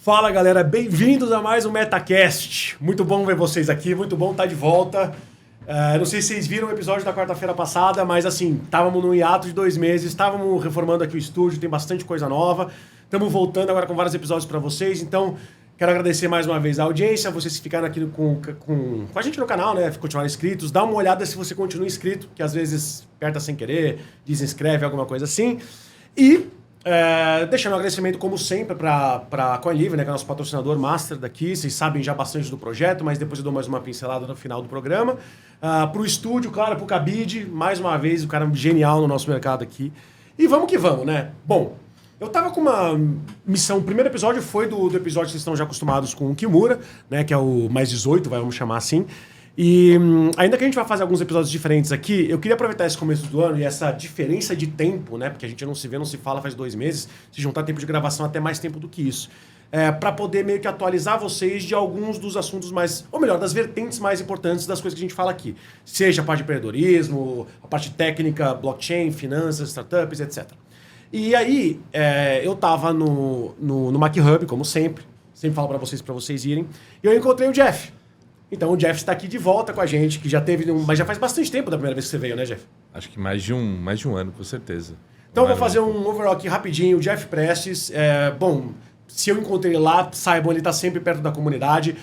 Fala galera, bem-vindos a mais um MetaCast. Muito bom ver vocês aqui, muito bom estar de volta. Não sei se vocês viram o episódio da quarta-feira passada, mas assim, estávamos num hiato de 2 meses, estávamos reformando aqui o estúdio, tem bastante coisa nova. Estamos voltando agora com vários episódios para vocês, então quero agradecer mais uma vez a audiência, vocês que ficaram aqui com a gente no canal, né? Continuaram inscritos. Dá uma olhada se você continua inscrito, que às vezes aperta sem querer, desinscreve, alguma coisa assim. E deixando um agradecimento, como sempre, para a CoinLivre, né, que é o nosso patrocinador master daqui. Vocês sabem já bastante do projeto, mas depois eu dou mais uma pincelada no final do programa. Para o estúdio, claro, para o Cabide, mais uma vez, o cara genial no nosso mercado aqui. E vamos que vamos, né? Bom, eu tava com uma missão. O primeiro episódio foi do episódio que vocês estão já acostumados com o Kimura, né, que é o mais 18, vamos chamar assim. E ainda que a gente vai fazer alguns episódios diferentes aqui, eu queria aproveitar esse começo do ano e essa diferença de tempo, né? Porque a gente não se vê, não se fala faz 2 meses, se juntar tempo de gravação até mais tempo do que isso. Para poder meio que atualizar vocês de alguns dos assuntos mais, ou melhor, das vertentes mais importantes das coisas que a gente fala aqui. Seja a parte de empreendedorismo, a parte técnica, blockchain, finanças, startups, etc. E aí, eu tava no Mac Hub, como sempre falo para vocês irem, e eu encontrei o Jeff. Então o Jeff está aqui de volta com a gente, que já teve, mas já faz bastante tempo da primeira vez que você veio, né, Jeff? Acho que mais de um ano, com certeza. Então eu vou fazer um overall aqui rapidinho. O Jeff Prestes, bom, se eu encontrei ele lá, saibam, ele está sempre perto da comunidade.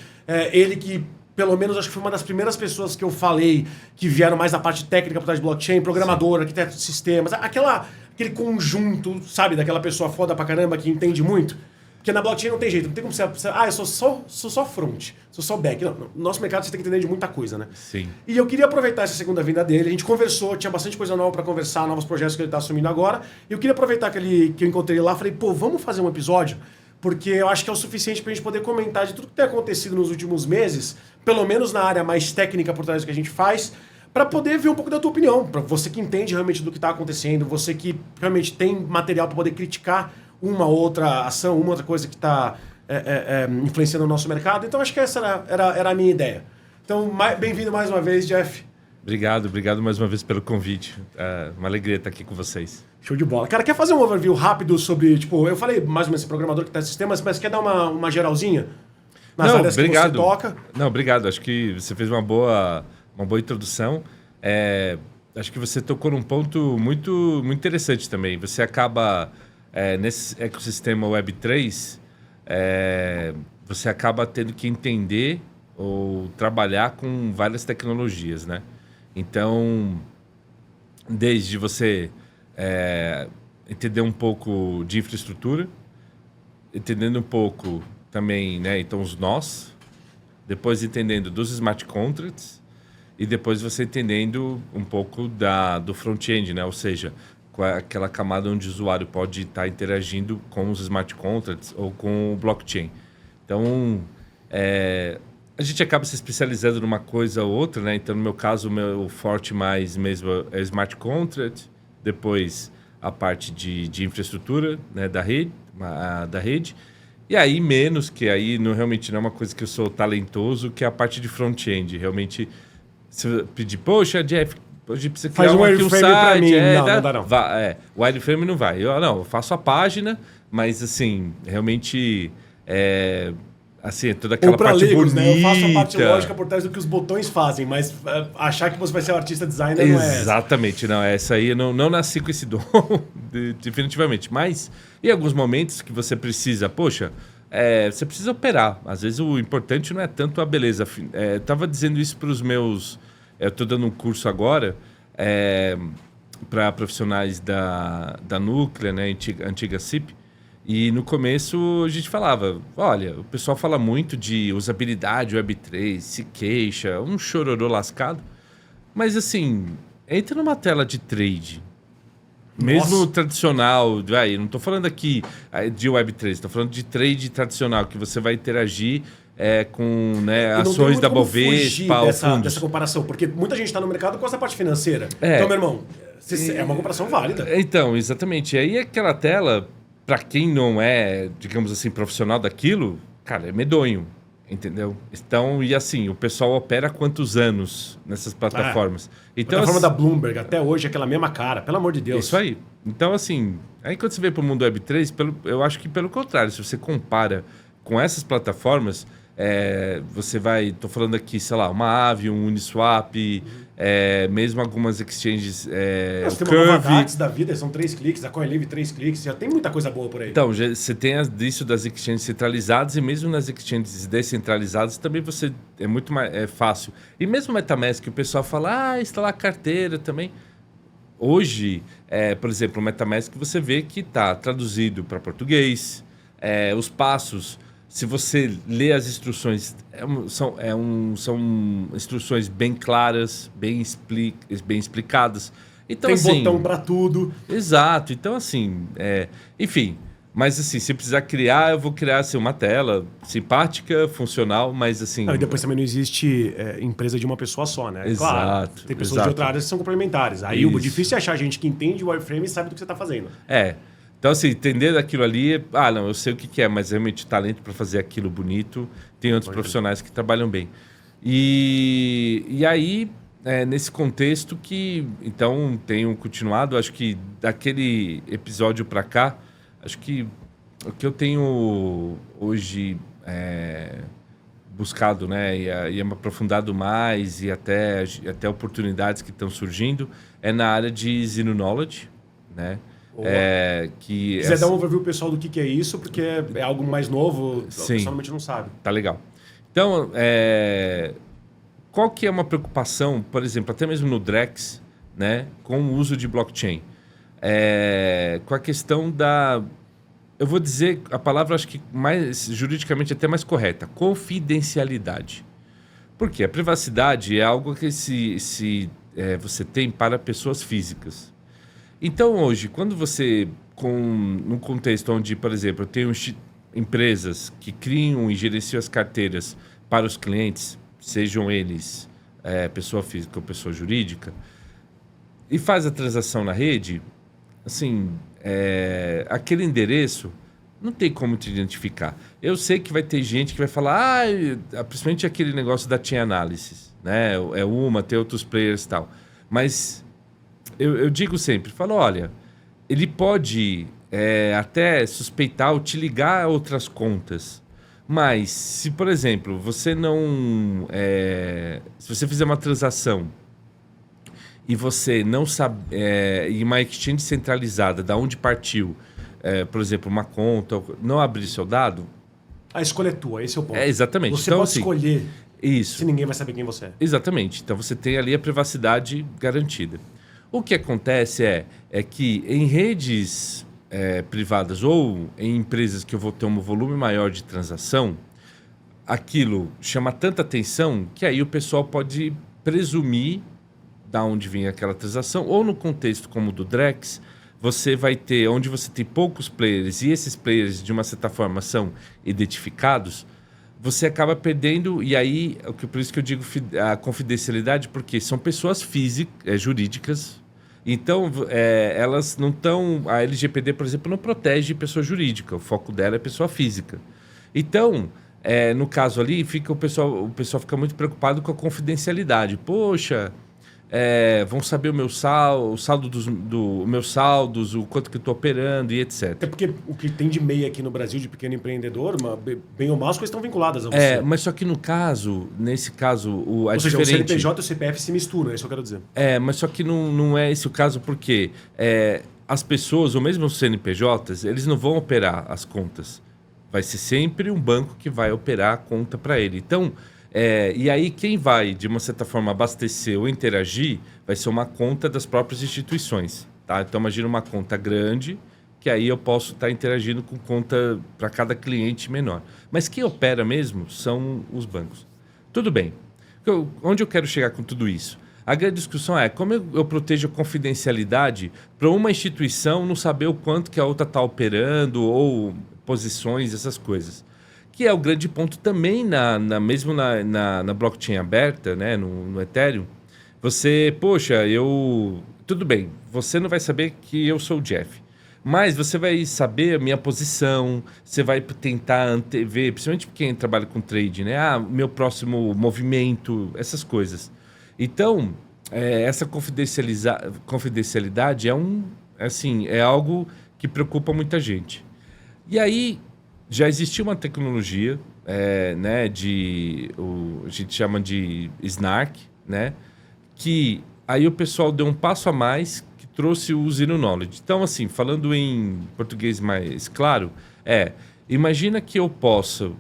Ele que, pelo menos, acho que foi uma das primeiras pessoas que eu falei que vieram mais da parte técnica por trás de blockchain, programador, arquiteto de sistemas, aquele conjunto, sabe, daquela pessoa foda pra caramba que entende muito. Porque na blockchain não tem jeito, não tem como você... eu sou só front, sou só back. Não, no nosso mercado você tem que entender de muita coisa, né? Sim. E eu queria aproveitar essa segunda vinda dele, a gente conversou, tinha bastante coisa nova para conversar, novos projetos que ele tá assumindo agora. E eu queria aproveitar que eu encontrei ele lá, falei, pô, vamos fazer um episódio? Porque eu acho que é o suficiente pra gente poder comentar de tudo que tem acontecido nos últimos meses, pelo menos na área mais técnica por trás do que a gente faz, para poder ver um pouco da tua opinião, para você que entende realmente do que tá acontecendo, você que realmente tem material para poder criticar uma outra ação, uma outra coisa que está influenciando o nosso mercado. Então, acho que essa era a minha ideia. Então, bem-vindo mais uma vez, Jeff. Obrigado mais uma vez pelo convite. Uma alegria estar aqui com vocês. Show de bola. Cara, quer fazer um overview rápido sobre, tipo, eu falei mais ou menos esse programador que está em sistemas, mas quer dar uma geralzinha nas áreas que você toca? Não, obrigado. Acho que você fez uma boa introdução. Acho que você tocou num ponto muito, muito interessante também. Você acaba... nesse ecossistema Web3, você acaba tendo que entender ou trabalhar com várias tecnologias, né? Então, desde você entender um pouco de infraestrutura, entendendo um pouco também, né, então os nós, depois entendendo dos smart contracts e depois você entendendo um pouco do front-end, né? Ou seja, com aquela camada onde o usuário pode estar interagindo com os smart contracts ou com o blockchain. Então, a gente acaba se especializando numa coisa ou outra, né? Então, no meu caso, o meu forte mais mesmo é smart contract, depois a parte de infraestrutura, né, da rede, e aí menos, que aí realmente não é uma coisa que eu sou talentoso, que é a parte de front-end. Realmente, se eu pedir, poxa, Jeff, hoje precisa criar faz um wireframe para mim. Não dá não. O wireframe não vai. Eu faço a página, mas assim, realmente assim, toda aquela parte leigos, bonita. Né? Eu faço a parte lógica por trás do que os botões fazem, mas achar que você vai ser um artista designer não é. Exatamente, não. Essa aí eu não nasci com esse dom, definitivamente. Mas em alguns momentos que você precisa, poxa, você precisa operar. Às vezes o importante não é tanto a beleza. Eu estava dizendo isso para os meus... Eu estou dando um curso agora para profissionais da Núclea, né, antiga CIP, e no começo a gente falava, olha, o pessoal fala muito de usabilidade Web3, se queixa, um chororô lascado, mas assim, entra numa tela de trade, mesmo tradicional, não estou falando aqui de Web3, estou falando de trade tradicional, que você vai interagir com, né, ações da Bovespa, dessa comparação, porque muita gente está no mercado com essa parte financeira. Então, meu irmão, é uma comparação válida. Então, exatamente. E aí aquela tela, para quem não é, digamos assim, profissional daquilo, cara, é medonho, entendeu? Então, e assim, o pessoal opera há quantos anos nessas plataformas? Então, a plataforma da Bloomberg, até hoje, aquela mesma cara, pelo amor de Deus. Isso aí. Então, assim, aí quando você vem para o mundo Web3, eu acho que pelo contrário, se você compara com essas plataformas, você vai... Estou falando aqui, sei lá, uma Aave, um Uniswap, mesmo algumas exchanges... Você tem uma Novadex da vida, são 3 cliques, a CoinLive 3 cliques, já tem muita coisa boa por aí. Então, você tem isso das exchanges centralizadas e mesmo nas exchanges descentralizadas também é muito mais fácil. E mesmo o MetaMask, o pessoal fala, instalar a carteira também. Hoje, por exemplo, o MetaMask você vê que está traduzido para português, os passos... Se você lê as instruções, são instruções bem claras, bem explicadas. Então, tem assim, botão para tudo. Exato. Então, assim, enfim. Mas, assim, se precisar criar, eu vou criar assim, uma tela simpática, funcional, mas, assim... E depois também não existe empresa de uma pessoa só, né? Exato. Claro, tem pessoas de outra área que são complementares. Aí o difícil é achar gente que entende o wireframe e sabe do que você está fazendo. Então, assim, entender daquilo ali... não, eu sei o que é, mas realmente talento para fazer aquilo bonito. Tem outros profissionais que trabalham bem. E aí, nesse contexto que... Então, tenho continuado. Acho que daquele episódio para cá, acho que o que eu tenho hoje buscado, né? E me aprofundado mais e até oportunidades que estão surgindo é na área de Zero Knowledge, né? Se quiser dar um overview pessoal do que é isso, porque é algo mais novo, o pessoal normalmente não sabe. Tá legal. Então, qual que é uma preocupação, por exemplo, até mesmo no Drex, né, com o uso de blockchain? Com a questão da... Eu vou dizer a palavra, acho que mais juridicamente até mais correta, confidencialidade. Por quê? A privacidade é algo que você tem para pessoas físicas. Então, hoje, quando você, num contexto onde, por exemplo, eu tenho empresas que criam e gerenciam as carteiras para os clientes, sejam eles pessoa física ou pessoa jurídica, e faz a transação na rede, assim, aquele endereço não tem como te identificar. Eu sei que vai ter gente que vai falar, principalmente aquele negócio da chain analysis, né? Tem outros players e tal. Mas... Eu digo sempre, falo, olha, ele pode até suspeitar ou te ligar a outras contas, mas se, por exemplo, você não... se você fizer uma transação e você não sabe, em uma exchange centralizada, da onde partiu, por exemplo, uma conta, não abrir seu dado... A escolha é tua, esse é o ponto. Exatamente. Você então, pode assim, escolher isso. Se ninguém vai saber quem você é. Exatamente. Então você tem ali a privacidade garantida. O que acontece é que em redes privadas ou em empresas que eu vou ter um volume maior de transação, aquilo chama tanta atenção que aí o pessoal pode presumir da onde vem aquela transação. Ou no contexto como o do Drex, você vai ter, onde você tem poucos players e esses players de uma certa forma são identificados, você acaba perdendo, e aí, por isso que eu digo a confidencialidade, porque são pessoas jurídicas. Então, elas não estão... A LGPD, por exemplo, não protege pessoa jurídica. O foco dela é pessoa física. Então, no caso ali, o pessoal fica muito preocupado com a confidencialidade. Poxa, vão saber o meu saldo meus saldos, o quanto que eu estou operando e etc. Até porque o que tem de MEI aqui no Brasil, de pequeno empreendedor, bem ou mal, as coisas estão vinculadas a você. Mas só que nesse caso, Ou seja, o CNPJ e o CPF se misturam, é isso que eu quero dizer. Mas só que não é esse o caso, porque as pessoas, ou mesmo os CNPJs, eles não vão operar as contas. Vai ser sempre um banco que vai operar a conta para ele. Então, e aí quem vai, de uma certa forma, abastecer ou interagir, vai ser uma conta das próprias instituições. Tá? Então, imagina uma conta grande, que aí eu posso estar interagindo com conta para cada cliente menor. Mas quem opera mesmo são os bancos. Tudo bem. Onde eu quero chegar com tudo isso? A grande discussão é como eu protejo a confidencialidade para uma instituição não saber o quanto que a outra está operando ou posições, essas coisas. Que é o grande ponto também, mesmo na blockchain aberta, né, no Ethereum. Você, tudo bem, você não vai saber que eu sou o Jeff. Mas você vai saber a minha posição, você vai tentar antever, principalmente quem trabalha com trade, né? Meu próximo movimento, essas coisas. Então, essa confidencialidade é algo que preocupa muita gente. E aí, já existia uma tecnologia, né, a gente chama de SNARK, né, que aí o pessoal deu um passo a mais, que trouxe o Zero Knowledge. Então, assim, falando em português mais claro, imagina que eu posso,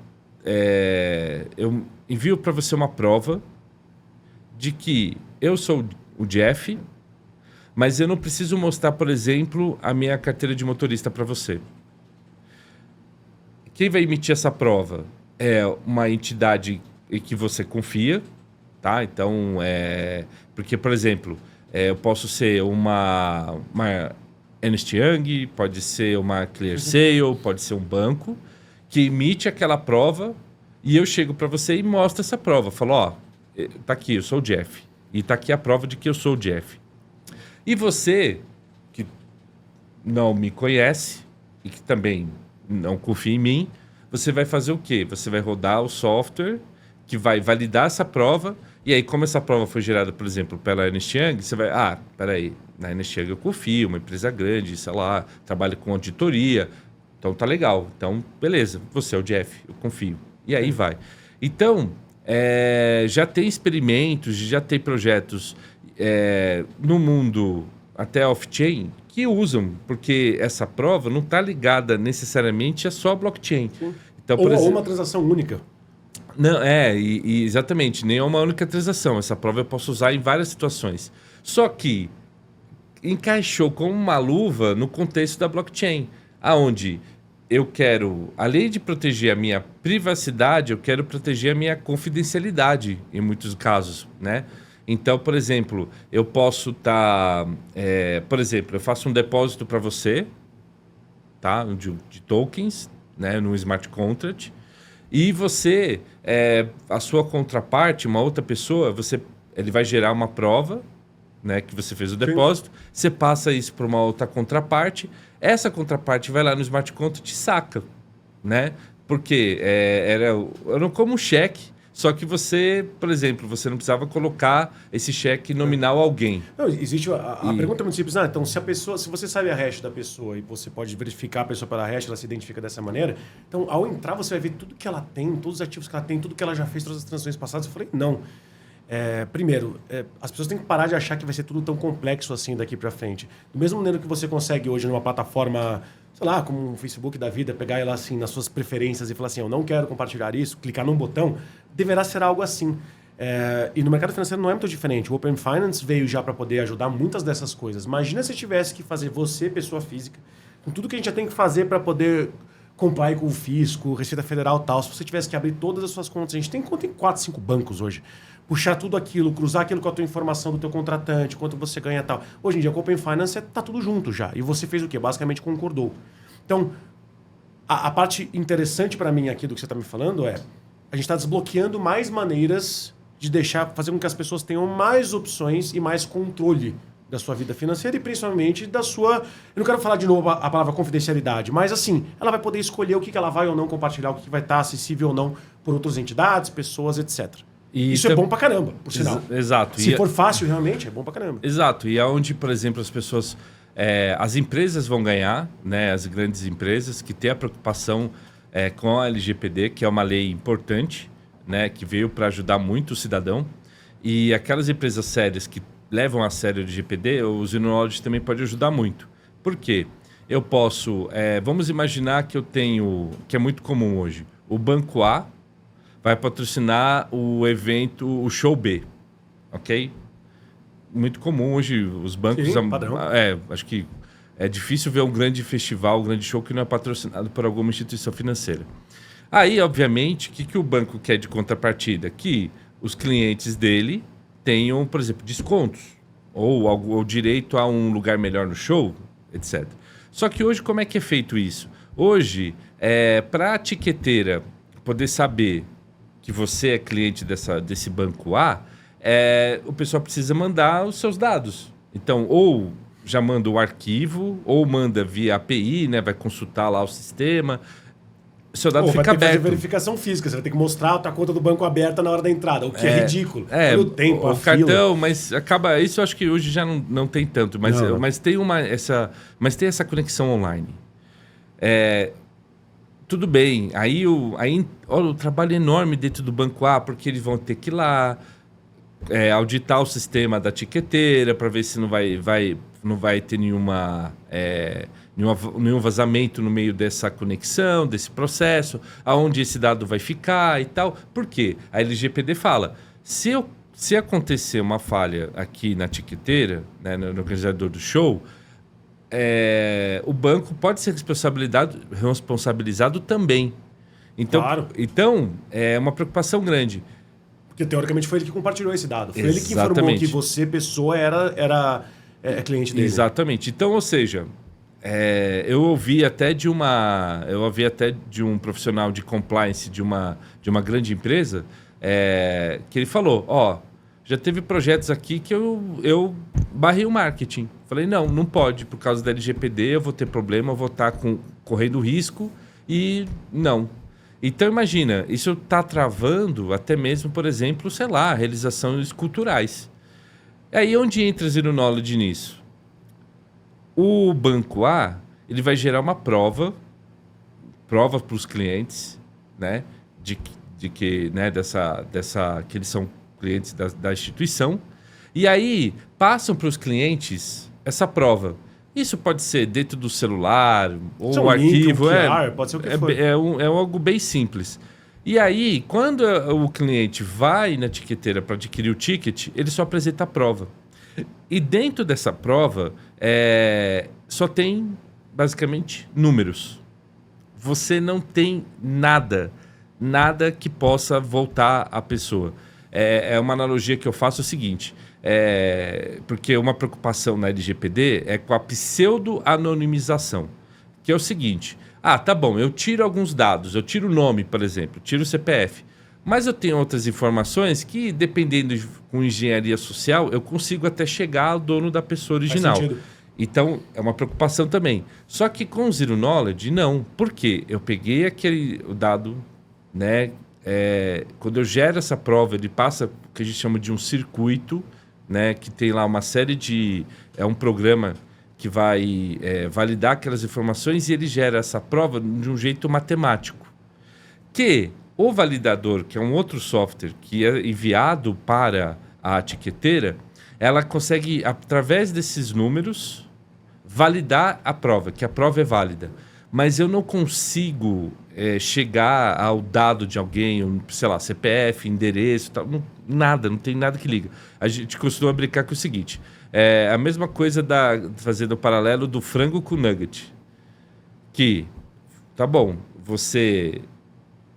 eu envio para você uma prova de que eu sou o Jeff, mas eu não preciso mostrar, por exemplo, a minha carteira de motorista para você. Quem vai emitir essa prova é uma entidade em que você confia, tá? Então, porque, por exemplo, eu posso ser uma Ernst Young, pode ser uma ClearSale, pode ser um banco, que emite aquela prova e eu chego para você e mostro essa prova. Falo, ó, tá aqui, eu sou o Jeff. E tá aqui a prova de que eu sou o Jeff. E você, que não me conhece e que também não confia em mim, você vai fazer o quê? Você vai rodar o software que vai validar essa prova. E aí, como essa prova foi gerada, por exemplo, pela Ernst Young, você vai... peraí, na Ernst Young eu confio, uma empresa grande, sei lá, trabalha com auditoria. Então, tá legal. Então, beleza, você é o Jeff, eu confio. E aí vai. Então, já tem experimentos, já tem projetos no mundo até off-chain que usam, porque essa prova não está ligada necessariamente a só blockchain. Então, ou uma transação única. Não, exatamente, nem é uma única transação. Essa prova eu posso usar em várias situações. Só que encaixou como uma luva no contexto da blockchain, aonde eu quero, além de proteger a minha privacidade, eu quero proteger a minha confidencialidade, em muitos casos, né? Então, por exemplo, eu posso estar... por exemplo, eu faço um depósito para você, tá? De tokens, né? Num smart contract. E você, a sua contraparte, uma outra pessoa, ele vai gerar uma prova, né? Que você fez o depósito. Sim. Você passa isso para uma outra contraparte. Essa contraparte vai lá no smart contract e saca, né? Porque era como um cheque. Só que você, por exemplo, você não precisava colocar esse cheque nominal a alguém. Não, existe a pergunta é muito simples. Então, se você sabe a hash da pessoa e você pode verificar a pessoa pela hash, ela se identifica dessa maneira. Então, ao entrar, você vai ver tudo que ela tem, todos os ativos que ela tem, tudo que ela já fez, todas as transações passadas. Eu falei, não. Primeiro, as pessoas têm que parar de achar que vai ser tudo tão complexo assim daqui para frente. Do mesmo maneira que você consegue hoje numa plataforma, sei lá, como um Facebook da vida, pegar ela assim nas suas preferências e falar assim, eu não quero compartilhar isso, clicar num botão, deverá ser algo assim. E no mercado financeiro não é muito diferente. O Open Finance veio já para poder ajudar muitas dessas coisas. Imagina se tivesse que fazer você, pessoa física, com tudo que a gente já tem que fazer para poder comply com o fisco, Receita Federal e tal. Se você tivesse que abrir todas as suas contas, a gente tem conta em 4, 5 bancos hoje. Puxar tudo aquilo, cruzar aquilo com a tua informação do teu contratante, quanto você ganha e tal. Hoje em dia, com o Open Finance, tá tudo junto já. E você fez o quê? Basicamente concordou. Então, a parte interessante para mim aqui do que você está me falando a gente está desbloqueando mais maneiras de fazer com que as pessoas tenham mais opções e mais controle da sua vida financeira e principalmente da sua... Eu não quero falar de novo a palavra confidencialidade, mas assim, ela vai poder escolher o que ela vai ou não compartilhar, o que vai estar acessível ou não por outras entidades, pessoas, etc. Isso é bom pra caramba, por sinal. Exato. Se for fácil, realmente, é bom pra caramba. Exato. E aonde, por exemplo, as pessoas... as empresas vão ganhar, né? As grandes empresas que têm a preocupação com a LGPD, que é uma lei importante, né? Que veio para ajudar muito o cidadão. E aquelas empresas sérias que levam a sério o LGPD, o Zero Knowledge também pode ajudar muito. Por quê? Eu posso... vamos imaginar que eu tenho... Que é muito comum hoje. O Banco A vai patrocinar o evento, o Show B. Ok? Muito comum hoje, os bancos... Sim, padrão. Acho que é difícil ver um grande festival, um grande show que não é patrocinado por alguma instituição financeira. Aí, obviamente, o que o banco quer de contrapartida? Que os clientes dele tenham, por exemplo, descontos. Ou direito a um lugar melhor no show, etc. Só que hoje, como é que é feito isso? Hoje, para a etiqueteira poder saber que você é cliente desse banco A, o pessoal precisa mandar os seus dados. Então, ou já manda o arquivo, ou manda via API, né? Vai consultar lá o sistema. O seu dado fica aberto. Vai ter que fazer verificação física. Você vai ter que mostrar a tua conta do banco aberta na hora da entrada, o que é ridículo. O tempo, o cartão, mas acaba... Isso eu acho que hoje já não tem tanto. Mas tem essa conexão online. tudo bem. Aí olha, o trabalho enorme dentro do Banco A, porque eles vão ter que ir lá auditar o sistema da tiqueteira para ver se não vai ter nenhum vazamento no meio dessa conexão, desse processo, aonde esse dado vai ficar e tal. Por quê? A LGPD fala, se acontecer uma falha aqui na tiqueteira, né, no organizador do show, o banco pode ser responsabilizado também. Então, Claro. Então, é uma preocupação grande. Porque, teoricamente, foi ele que compartilhou esse dado. Foi ele que Exatamente. informou que você, pessoa, era cliente dele. Exatamente. Então, ou seja, eu ouvi até de um profissional de compliance de uma grande empresa que ele falou, já teve projetos aqui que eu barrei o marketing. Falei, não pode, por causa da LGPD, eu vou ter problema, eu vou estar correndo risco e não. Então, imagina, isso está travando até mesmo, por exemplo, sei lá, realizações culturais. Aí, onde entra Zero Knowledge nisso? O Banco A, ele vai gerar uma prova para os clientes, né, de que, né, que eles são clientes da instituição, e aí passam para os clientes essa prova. Isso pode ser dentro do celular, ou um arquivo. QR, pode ser o que for. É algo bem simples. E aí, quando o cliente vai na tiqueteira para adquirir o ticket, ele só apresenta a prova. E dentro dessa prova, só tem, basicamente, números. Você não tem nada que possa voltar à pessoa. É uma analogia que eu faço o seguinte... porque uma preocupação na LGPD é com a pseudo-anonimização, que é o seguinte, tá bom, eu tiro alguns dados, eu tiro o nome, por exemplo, tiro o CPF, mas eu tenho outras informações que, dependendo com engenharia social, eu consigo até chegar ao dono da pessoa original. Faz sentido. Então, é uma preocupação também. Só que com o Zero Knowledge, não. Por quê? Eu peguei o dado, né? Quando eu gero essa prova, ele passa o que a gente chama de um circuito, né, que tem lá uma série de... É um programa que vai validar aquelas informações e ele gera essa prova de um jeito matemático. Que o validador, que é um outro software que é enviado para a etiqueteira, ela consegue, através desses números, validar a prova, que a prova é válida. Mas eu não consigo chegar ao dado de alguém, sei lá, CPF, endereço, tal, não tem nada que liga. A gente costuma brincar com o seguinte, a mesma coisa fazendo o paralelo do frango com nugget. Que, tá bom,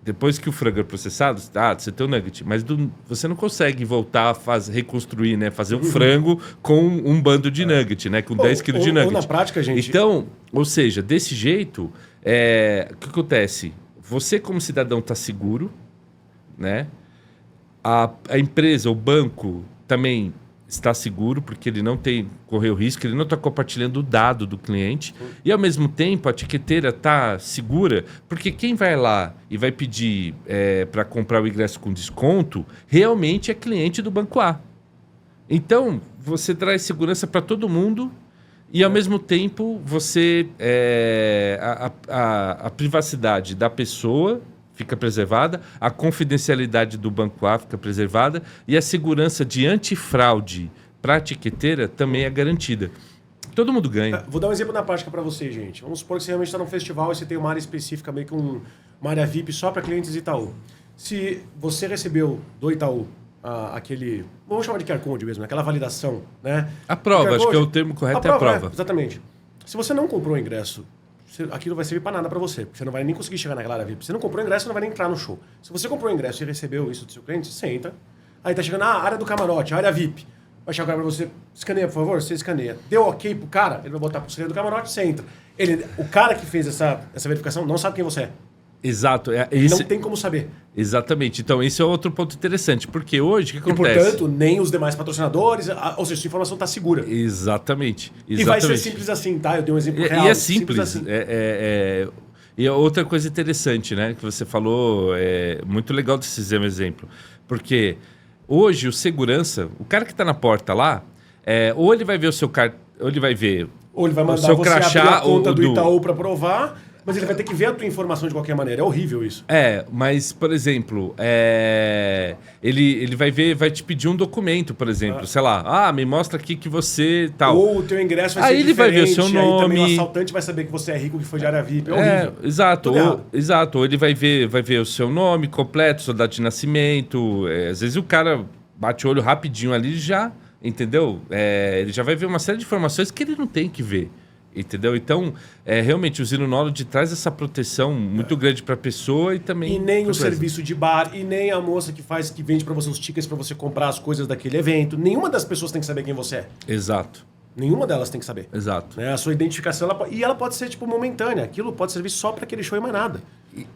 depois que o frango é processado, você tem o nugget, mas você não consegue voltar a reconstruir, né? Fazer um frango com um bando de nugget, né? Com 10 quilos de nugget. Ou na prática, gente... Então, ou seja, desse jeito, o que acontece? Você, como cidadão, está seguro, né? A empresa, o banco, também está seguro, porque ele não correu risco, ele não está compartilhando o dado do cliente. E, ao mesmo tempo, a etiqueteira está segura, porque quem vai lá e vai pedir para comprar o ingresso com desconto, realmente é cliente do Banco A. Então, você traz segurança para todo mundo e, ao mesmo tempo, você a privacidade da pessoa fica preservada, a confidencialidade do Banco A fica preservada e a segurança de antifraude para a etiqueteira também é garantida. Todo mundo ganha. Vou dar um exemplo na prática para você, gente. Vamos supor que você realmente está num festival e você tem uma área específica, meio que uma área VIP só para clientes Itaú. Se você recebeu do Itaú aquele... Vamos chamar de QR Code mesmo, aquela validação, né? A prova, acho que é o termo correto, é a prova. Exatamente. Se você não comprou o ingresso, aquilo vai servir para nada para você, porque você não vai nem conseguir chegar naquela área VIP. Você não comprou o ingresso, você não vai nem entrar no show. Se você comprou o ingresso e recebeu isso do seu cliente, você entra. Aí tá chegando a área do camarote, a área VIP. Vai chegar para você, escaneia, por favor, você escaneia. Deu ok pro cara, ele vai botar pro escaneio do camarote, você entra. O cara que fez essa verificação não sabe quem você é. Exato. Não tem como saber. Exatamente. Então, esse é outro ponto interessante, porque hoje o que acontece? E, portanto, nem os demais patrocinadores, ou seja, sua informação está segura. Exatamente. E vai ser simples assim, tá? Eu dei um exemplo real. E é simples. Assim. E outra coisa interessante, né, que você falou, muito legal desse exemplo, porque hoje o segurança, o cara que está na porta lá, ou ele vai ver o seu cartão, ou ele vai ver ou ele vai mandar o seu você crachá, abrir a conta do Itaú para provar. Mas ele vai ter que ver a tua informação de qualquer maneira. É horrível isso. Mas, por exemplo, ele vai ver, vai te pedir um documento, por exemplo. Sei lá, me mostra aqui que você tal. Ou o teu ingresso vai aí ser ele vai ver o seu aí nome. também o assaltante vai saber que você é rico, que foi de área VIP. É horrível. Exato. Ou ele vai ver o seu nome completo, sua data de nascimento. Às vezes o cara bate o olho rapidinho ali já, entendeu? Ele já vai ver uma série de informações que ele não tem que ver. Entendeu? Então, realmente, o Zero Knowledge traz essa proteção muito grande para a pessoa e também... E nem o serviço de bar, e nem a moça que vende para você os tickets para você comprar as coisas daquele evento. Nenhuma das pessoas tem que saber quem você é. Exato. Nenhuma delas tem que saber. Exato. A sua identificação, ela pode ser, tipo, momentânea. Aquilo pode servir só para aquele show e mais nada.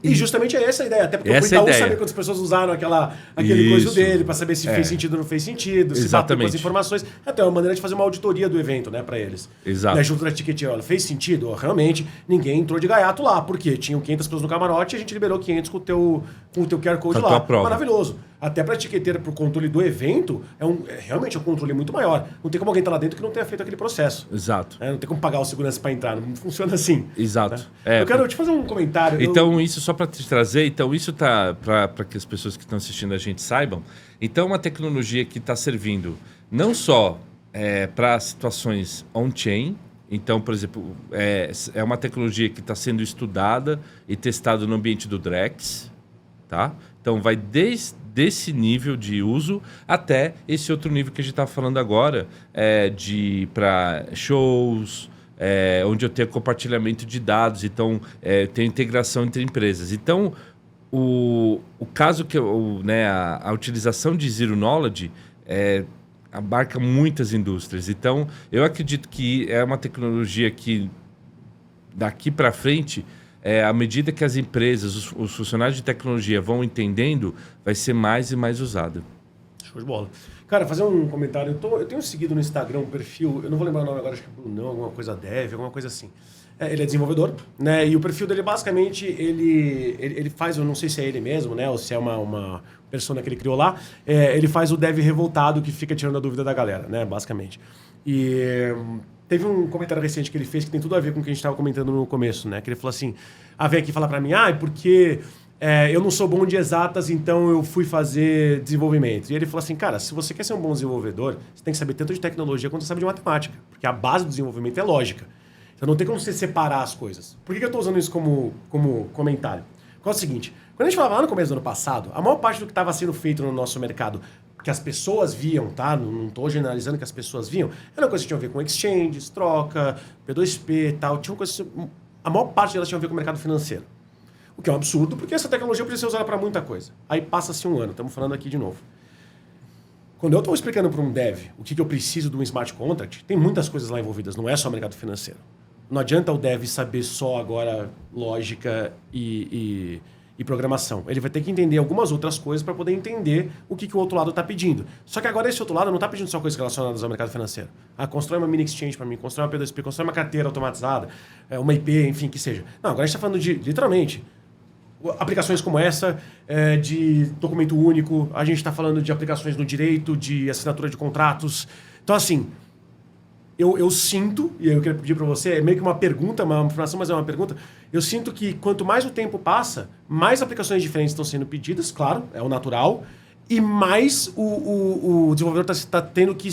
E justamente é essa a ideia. Até porque o Itaú saber quantas pessoas usaram aquele coisa dele, para saber se fez sentido ou não fez sentido, se bateu com as informações. Até uma maneira de fazer uma auditoria do evento, né, para eles. Exato. Junto da ticket, olha, fez sentido? Realmente, ninguém entrou de gaiato lá. Por quê? Tinham 500 pessoas no camarote e a gente liberou 500 com o teu QR Code lá. Maravilhoso. Até para a etiqueteira, para o controle do evento, realmente um controle muito maior. Não tem como alguém estar lá dentro que não tenha feito aquele processo. Exato. Não tem como pagar o segurança para entrar. Não funciona assim. Exato. Né? Eu quero te fazer um comentário. Então, isso só para te trazer, isso tá para que as pessoas que estão assistindo a gente saibam. Então, uma tecnologia que está servindo não só para situações on-chain. Então, por exemplo, é uma tecnologia que está sendo estudada e testada no ambiente do Drex, tá? Então, vai desde esse nível de uso até esse outro nível que a gente está falando agora, para shows, onde eu tenho compartilhamento de dados, então tem integração entre empresas. Então, o caso que a utilização de Zero Knowledge abarca muitas indústrias. Então, eu acredito que é uma tecnologia que daqui para frente, à medida que as empresas, os funcionários de tecnologia vão entendendo, vai ser mais e mais usada. Show de bola. Cara, fazer um comentário. Eu tenho seguido no Instagram um perfil, eu não vou lembrar o nome agora, acho que é Brunão, alguma coisa Dev, alguma coisa assim. Ele é desenvolvedor, né? E o perfil dele, basicamente, ele faz, eu não sei se é ele mesmo, né? Ou se é uma persona que ele criou lá. Ele faz o dev revoltado que fica tirando a dúvida da galera, né? Basicamente. E teve um comentário recente que ele fez que tem tudo a ver com o que a gente estava comentando no começo, né? Que ele falou assim, vem aqui falar para mim, porque eu não sou bom de exatas, então eu fui fazer desenvolvimento. E ele falou assim, cara, se você quer ser um bom desenvolvedor, você tem que saber tanto de tecnologia quanto você sabe de matemática. Porque a base do desenvolvimento é lógica. Então não tem como você separar as coisas. Por que eu estou usando isso como comentário? Qual é o seguinte, quando a gente falava lá no começo do ano passado, a maior parte do que estava sendo feito no nosso mercado, que as pessoas viam, tá? Não estou generalizando que as pessoas viam, era uma coisa que tinha a ver com exchanges, troca, P2P e tal. Tinha uma coisa, a maior parte delas tinha a ver com o mercado financeiro. O que é um absurdo, porque essa tecnologia precisa ser usada para muita coisa. Aí passa-se um ano, estamos falando aqui de novo. Quando eu estou explicando para um dev o que eu preciso de um smart contract, tem muitas coisas lá envolvidas, não é só mercado financeiro. Não adianta o dev saber só agora lógica e programação. Ele vai ter que entender algumas outras coisas para poder entender o que o outro lado está pedindo. Só que agora esse outro lado não está pedindo só coisas relacionadas ao mercado financeiro. Constrói uma mini exchange para mim, constrói uma P2P, constrói uma carteira automatizada, uma IP, enfim, que seja. Não, agora a gente está falando de, literalmente, aplicações como essa, de documento único, a gente está falando de aplicações no direito, de assinatura de contratos. Então, assim, eu sinto, e eu queria pedir para você, é meio que uma pergunta, uma informação, mas é uma pergunta, eu sinto que quanto mais o tempo passa, mais aplicações diferentes estão sendo pedidas, claro, é o natural, e mais o desenvolvedor está tendo que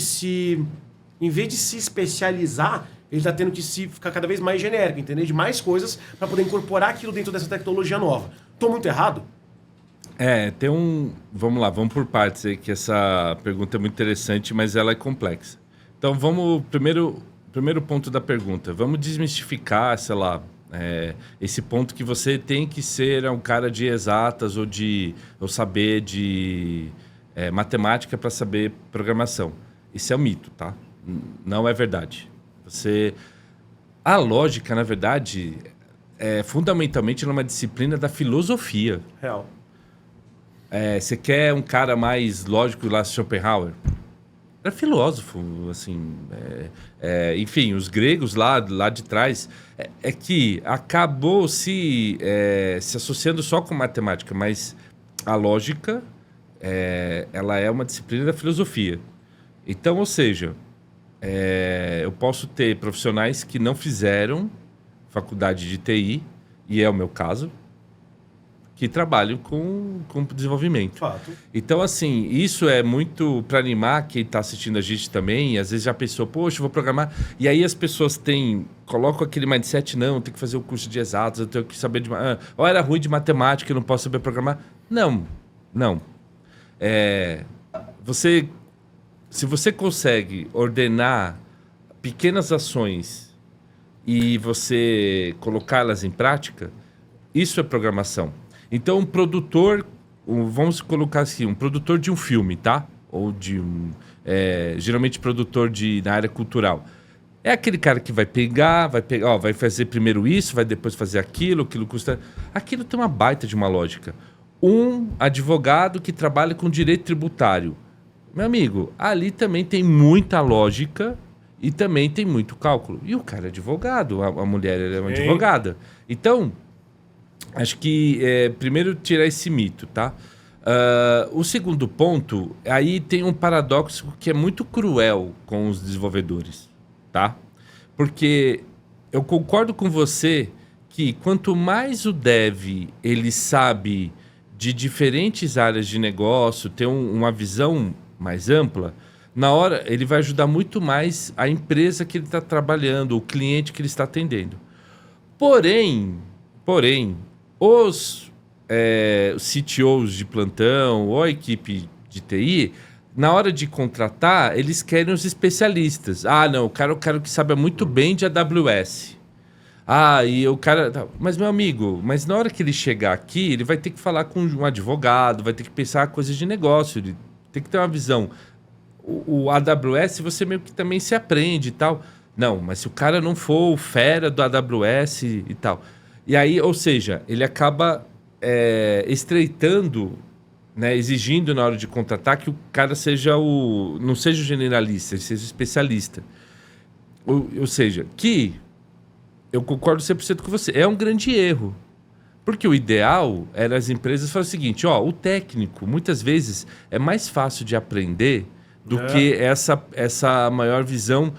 em vez de se especializar, ele está tendo que ficar cada vez mais genérico, entender de mais coisas para poder incorporar aquilo dentro dessa tecnologia nova. Estou muito errado? Tem um... Vamos lá, vamos por partes aí, que essa pergunta é muito interessante, mas ela é complexa. Então, vamos... Primeiro ponto da pergunta. Vamos desmistificar, sei lá, esse ponto que você tem que ser um cara de exatas ou saber de matemática para saber programação. Isso é um mito, tá? Não é verdade. A lógica, na verdade, fundamentalmente numa disciplina da filosofia. Real. Você quer um cara mais lógico lá, Schopenhauer? Era filósofo, assim. Enfim, os gregos lá de trás que acabou se associando só com matemática, mas a lógica ela é uma disciplina da filosofia. Então, ou seja, eu posso ter profissionais que não fizeram faculdade de TI e é o meu caso, que trabalham com desenvolvimento. Fato. Então, assim, isso é muito para animar quem está assistindo a gente também. E às vezes já pensou, poxa, eu vou programar. E aí as pessoas colocam aquele mindset, não, tem que fazer o curso de exatos, eu tenho que saber de... ou era ruim de matemática, eu não posso saber programar. Não. Se você consegue ordenar pequenas ações e você colocá-las em prática, isso é programação. Então, vamos colocar assim, um produtor de um filme, tá? Ou de geralmente produtor na área cultural. É aquele cara que vai pegar, vai fazer primeiro isso, vai depois fazer aquilo custa... Aquilo tem uma baita de uma lógica. Um advogado que trabalha com direito tributário. Meu amigo, ali também tem muita lógica e também tem muito cálculo. E o cara é advogado, a mulher é uma advogada. Então... acho que primeiro tirar esse mito, tá? O segundo ponto, aí tem um paradoxo que é muito cruel com os desenvolvedores, tá? Porque eu concordo com você que quanto mais o dev ele sabe de diferentes áreas de negócio, ter uma visão mais ampla, na hora ele vai ajudar muito mais a empresa que ele está trabalhando, o cliente que ele está atendendo. Porém, os CTOs de plantão ou a equipe de TI, na hora de contratar, eles querem os especialistas. Não, eu quero que saiba muito bem de AWS. E o cara... Mas, meu amigo, na hora que ele chegar aqui, ele vai ter que falar com um advogado, vai ter que pensar coisas de negócio, ele tem que ter uma visão. O AWS, você meio que também se aprende e tal. Não, mas se o cara não for o fera do AWS e tal... E aí, ou seja, ele acaba estreitando, né, exigindo na hora de contratar que o cara não seja o generalista, ele seja o especialista. Ou seja, que eu concordo 100% com você, é um grande erro. Porque o ideal era as empresas falarem o seguinte, o técnico, muitas vezes, é mais fácil de aprender do que essa maior visão...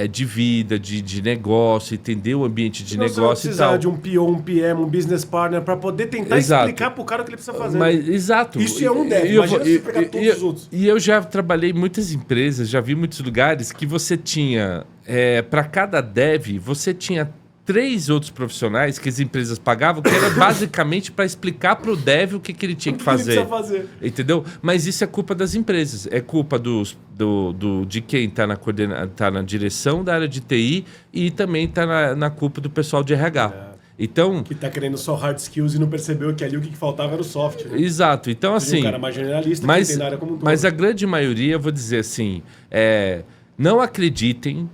de vida, de negócio, entender o ambiente de negócio e tal. De um PO, um PM, um business partner para poder tentar explicar para o cara o que ele precisa fazer. Exato. Isso é um dev, imagina se pegar todos os outros. E eu já trabalhei em muitas empresas, já vi muitos lugares que você tinha, para cada dev, você tinha 3 outros profissionais que as empresas pagavam, que era basicamente para explicar para o dev o que ele tinha que fazer. Ele precisa fazer. Entendeu? Mas isso é culpa das empresas. É culpa de quem está na direção da área de TI e também está na culpa do pessoal de RH. Então, que está querendo só hard skills e não percebeu que ali o que faltava era o soft. Né? Exato. Então, assim... um cara mais generalista que tem na área como um todo. Mas a grande maioria, eu vou dizer assim, não acreditem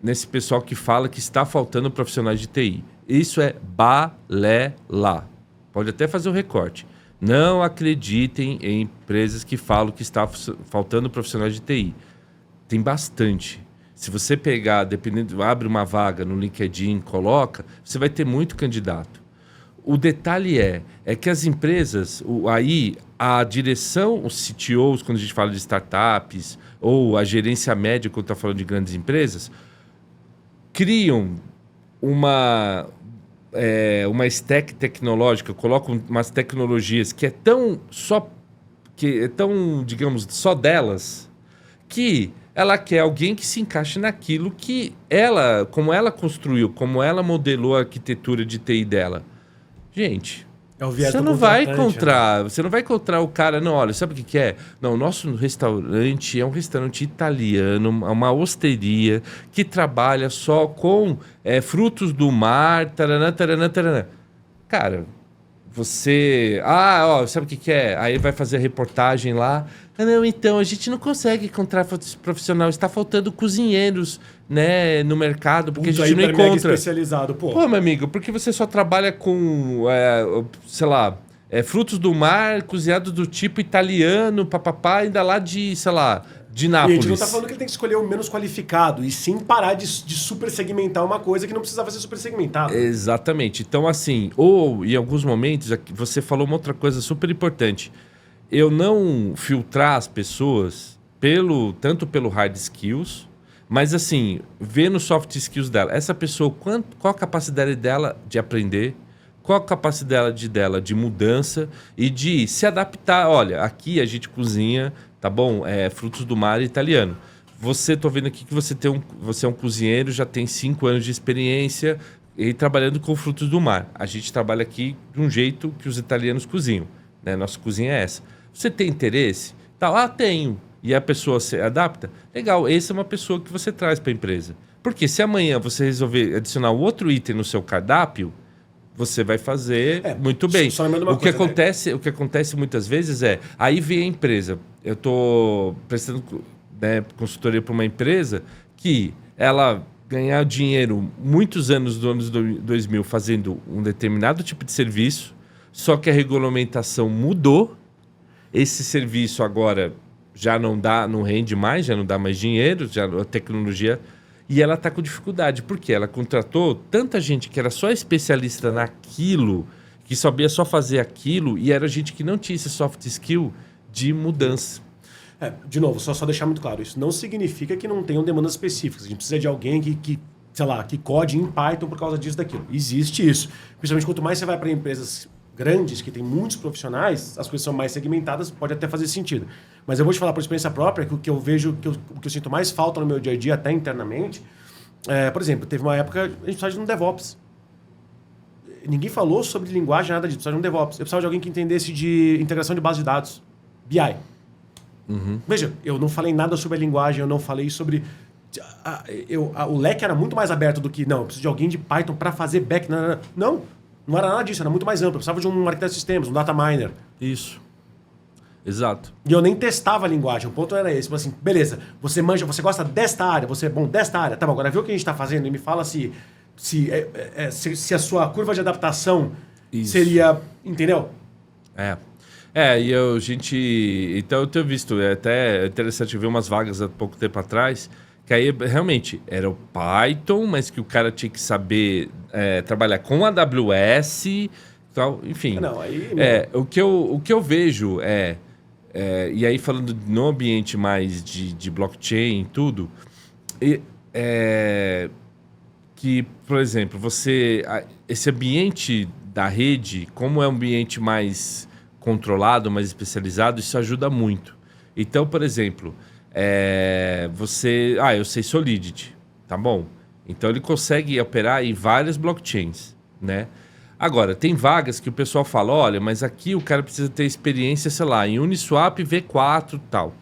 nesse pessoal que fala que está faltando profissionais de TI. Isso é balela. Pode até fazer o recorte. Não acreditem em empresas que falam que está faltando profissionais de TI. Tem bastante. Se você pegar, abre uma vaga no LinkedIn, coloca, você vai ter muito candidato. O detalhe é que as empresas, aí a direção, os CTOs, quando a gente fala de startups, ou a gerência média, quando está falando de grandes empresas, criam uma stack tecnológica, colocam umas tecnologias que é tão, digamos, só delas, que ela quer alguém que se encaixe naquilo que como ela construiu, como ela modelou a arquitetura de TI dela. Gente, você não vai encontrar o cara, não, olha, sabe o que é? Não, o nosso restaurante é um restaurante italiano, uma osteria que trabalha só com frutos do mar, taranã, taranã, taranã. Cara, você... sabe o que é? Aí vai fazer a reportagem lá. Não, então, a gente não consegue encontrar profissional, está faltando cozinheiros, né, no mercado, porque a gente não encontra. Especializado, pô, meu amigo, porque você só trabalha com, frutos do mar, cozinhados do tipo italiano, papapá, ainda lá de, de Nápoles. E a gente não tá falando que ele tem que escolher o menos qualificado, e sim parar de super segmentar uma coisa que não precisava ser super segmentada. Exatamente. Então, assim, ou em alguns momentos, você falou uma outra coisa super importante. Eu não filtrar as pessoas tanto pelo hard skills, Mas assim, ver nos soft skills dela, essa pessoa, qual a capacidade dela de aprender, qual a capacidade dela de mudança e de se adaptar. Olha, aqui a gente cozinha, tá bom? Frutos do mar italiano. Tô vendo aqui que você é um cozinheiro, já tem 5 anos de experiência e trabalhando com frutos do mar. A gente trabalha aqui de um jeito que os italianos cozinham, né? Nossa cozinha é essa. Você tem interesse? Tá, tenho. E a pessoa se adapta? Legal, essa é uma pessoa que você traz para a empresa. Porque se amanhã você resolver adicionar outro item no seu cardápio, você vai fazer muito bem. O que acontece muitas vezes aí vem a empresa. Eu estou prestando consultoria para uma empresa que ela ganhar dinheiro muitos anos dos anos 2000 fazendo um determinado tipo de serviço, só que a regulamentação mudou. Esse serviço agora já não rende mais, já não dá mais dinheiro, já a tecnologia... E ela está com dificuldade, porque ela contratou tanta gente que era só especialista naquilo, que sabia só fazer aquilo, e era gente que não tinha esse soft skill de mudança. De novo, só deixar muito claro, isso não significa que não tenham demandas específicas. A gente precisa de alguém que code em Python por causa disso, daquilo. Existe isso. Principalmente quanto mais você vai para empresas grandes, que tem muitos profissionais, as coisas são mais segmentadas, pode até fazer sentido. Mas eu vou te falar por experiência própria que o que eu vejo, o que eu sinto mais falta no meu dia a dia, até internamente, por exemplo, teve uma época, a gente precisava de um DevOps. Ninguém falou sobre linguagem, nada disso, precisava de um DevOps. Eu precisava de alguém que entendesse de integração de base de dados, BI. Uhum. Veja, eu não falei nada sobre a linguagem, eu não falei sobre... o leque era muito mais aberto do que, eu preciso de alguém de Python para fazer back. Não era nada disso, era muito mais amplo. Eu precisava de um arquiteto de sistemas, um data miner. Isso. Exato. E eu nem testava a linguagem, o ponto era esse. Tipo assim, beleza, você gosta desta área, você é bom desta área. Tá bom, agora vê o que a gente está fazendo e me fala se a sua curva de adaptação seria... Entendeu? Então eu tenho visto, é até interessante ver umas vagas há pouco tempo atrás, que aí realmente era o Python, mas que o cara tinha que saber trabalhar com AWS, tal, enfim. O que eu vejo e aí falando no ambiente mais de blockchain e tudo, que, por exemplo, esse ambiente da rede, como é um ambiente mais controlado, mais especializado, isso ajuda muito. Então, por exemplo, eu sei Solidity, tá bom? Então ele consegue operar em várias blockchains, né? Agora, tem vagas que o pessoal fala, olha, mas aqui o cara precisa ter experiência, sei lá, em Uniswap V4 e tal.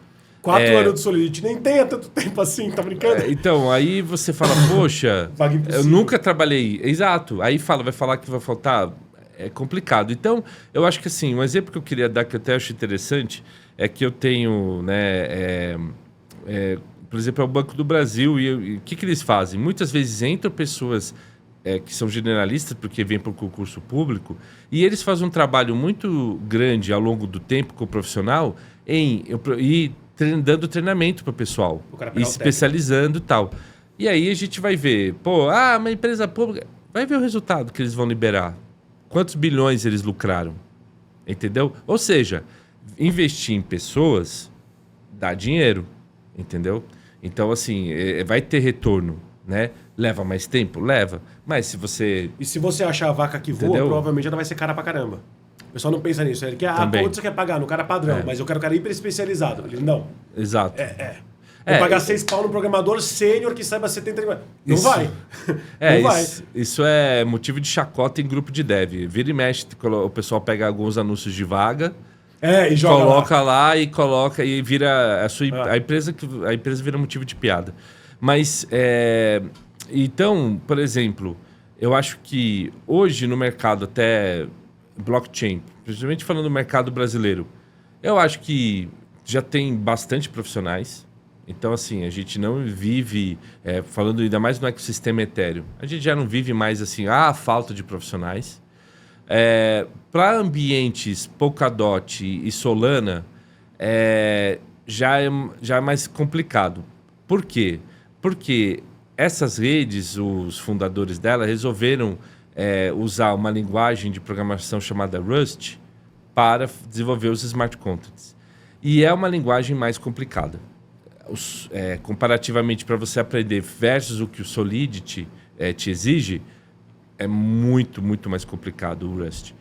4 anos de Solidity, nem tem há tanto tempo assim, tá brincando? Então, aí você fala, poxa, eu nunca trabalhei. Exato, aí vai falar que vai faltar... É complicado. Então, eu acho que assim, um exemplo que eu queria dar, que eu até acho interessante, é que eu tenho, por exemplo, é o Banco do Brasil, e o que eles fazem? Muitas vezes entram pessoas que são generalistas, porque vêm para o concurso público, e eles fazem um trabalho muito grande ao longo do tempo com o profissional, dando treinamento para o pessoal, e se especializando e tal. E aí a gente vai ver, uma empresa pública, vai ver o resultado que eles vão liberar. Quantos bilhões eles lucraram? Entendeu? Ou seja, investir em pessoas dá dinheiro, entendeu? Então, assim, vai ter retorno, né? Leva mais tempo? Leva. Mas se você... E se você achar a vaca que voa, provavelmente ela vai ser cara pra caramba. O pessoal não pensa nisso. Ele quer, quanto você quer pagar? No cara padrão, mas eu quero um cara hiper especializado. Ele, não. Exato. Vou pagar 6 pau no programador sênior que saiba 70... Não vai. Não vai. Isso é motivo de chacota em grupo de dev. Vira e mexe, o pessoal pega alguns anúncios de vaga, e joga coloca lá e vira a empresa vira motivo de piada. Mas, então, por exemplo, eu acho que hoje no mercado até blockchain, principalmente falando do mercado brasileiro, eu acho que já tem bastante profissionais. Então, assim, a gente não vive, falando ainda mais no ecossistema Ethereum, a gente já não vive mais assim, falta de profissionais. Para ambientes Polkadot e Solana, já é mais complicado. Por quê? Porque essas redes, os fundadores dela, resolveram usar uma linguagem de programação chamada Rust para desenvolver os smart contracts. E é uma linguagem mais complicada. comparativamente para você aprender versus o que o Solidity te exige, é muito, muito mais complicado o Rust.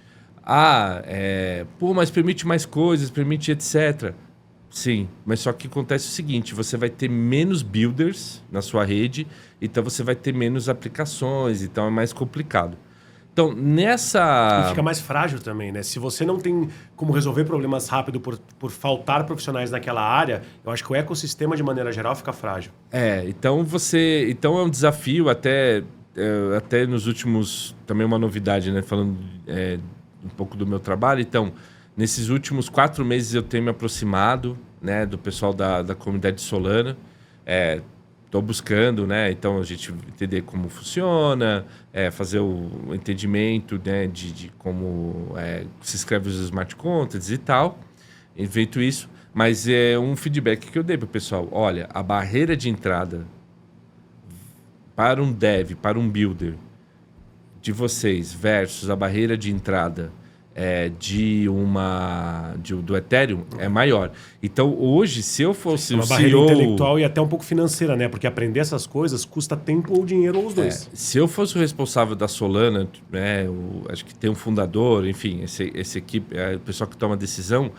Mas permite mais coisas, permite etc. Sim, mas só que acontece o seguinte, você vai ter menos builders na sua rede, então você vai ter menos aplicações, então é mais complicado. Então, E fica mais frágil também, né? Se você não tem como resolver problemas rápido por faltar profissionais naquela área, eu acho que o ecossistema, de maneira geral, fica frágil. Então Então é um desafio até nos últimos... Também uma novidade, né? Falando um pouco do meu trabalho. Então, nesses últimos 4 meses eu tenho me aproximado, né, do pessoal da comunidade Solana. Estou buscando, né? Então, a gente entender como funciona, fazer o entendimento, né, de como se escreve os smart contracts e tal. Feito isso, mas é um feedback que eu dei para o pessoal. Olha, a barreira de entrada para um dev, para um builder de vocês versus a barreira de entrada do Ethereum é maior. Então, hoje, se eu fosse uma barreira intelectual e até um pouco financeira, né? Porque aprender essas coisas custa tempo ou dinheiro ou os dois. Se eu fosse o responsável da Solana, né, acho que tem um fundador, enfim, esse equipe, o pessoal que toma a decisão,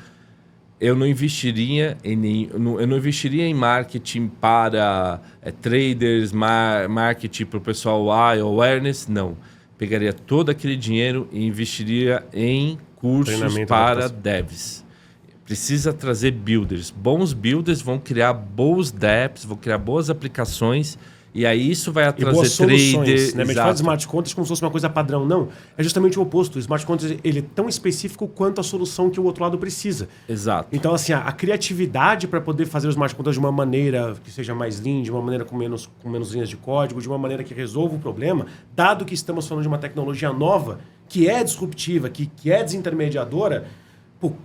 eu não investiria em marketing para traders, marketing para o pessoal awareness, não. Pegaria todo aquele dinheiro e investiria em cursos para devs. Precisa trazer builders. Bons builders vão criar bons dApps, vão criar boas aplicações e aí isso vai trazer traders. Né? A gente fala de smart contracts como se fosse uma coisa padrão. Não, é justamente o oposto. O smart contracts ele é tão específico quanto a solução que o outro lado precisa. Exato. Então, assim, a criatividade para poder fazer os smart contracts de uma maneira que seja mais lean, de uma maneira com menos linhas de código, de uma maneira que resolva o problema, dado que estamos falando de uma tecnologia nova, que é disruptiva, que é desintermediadora,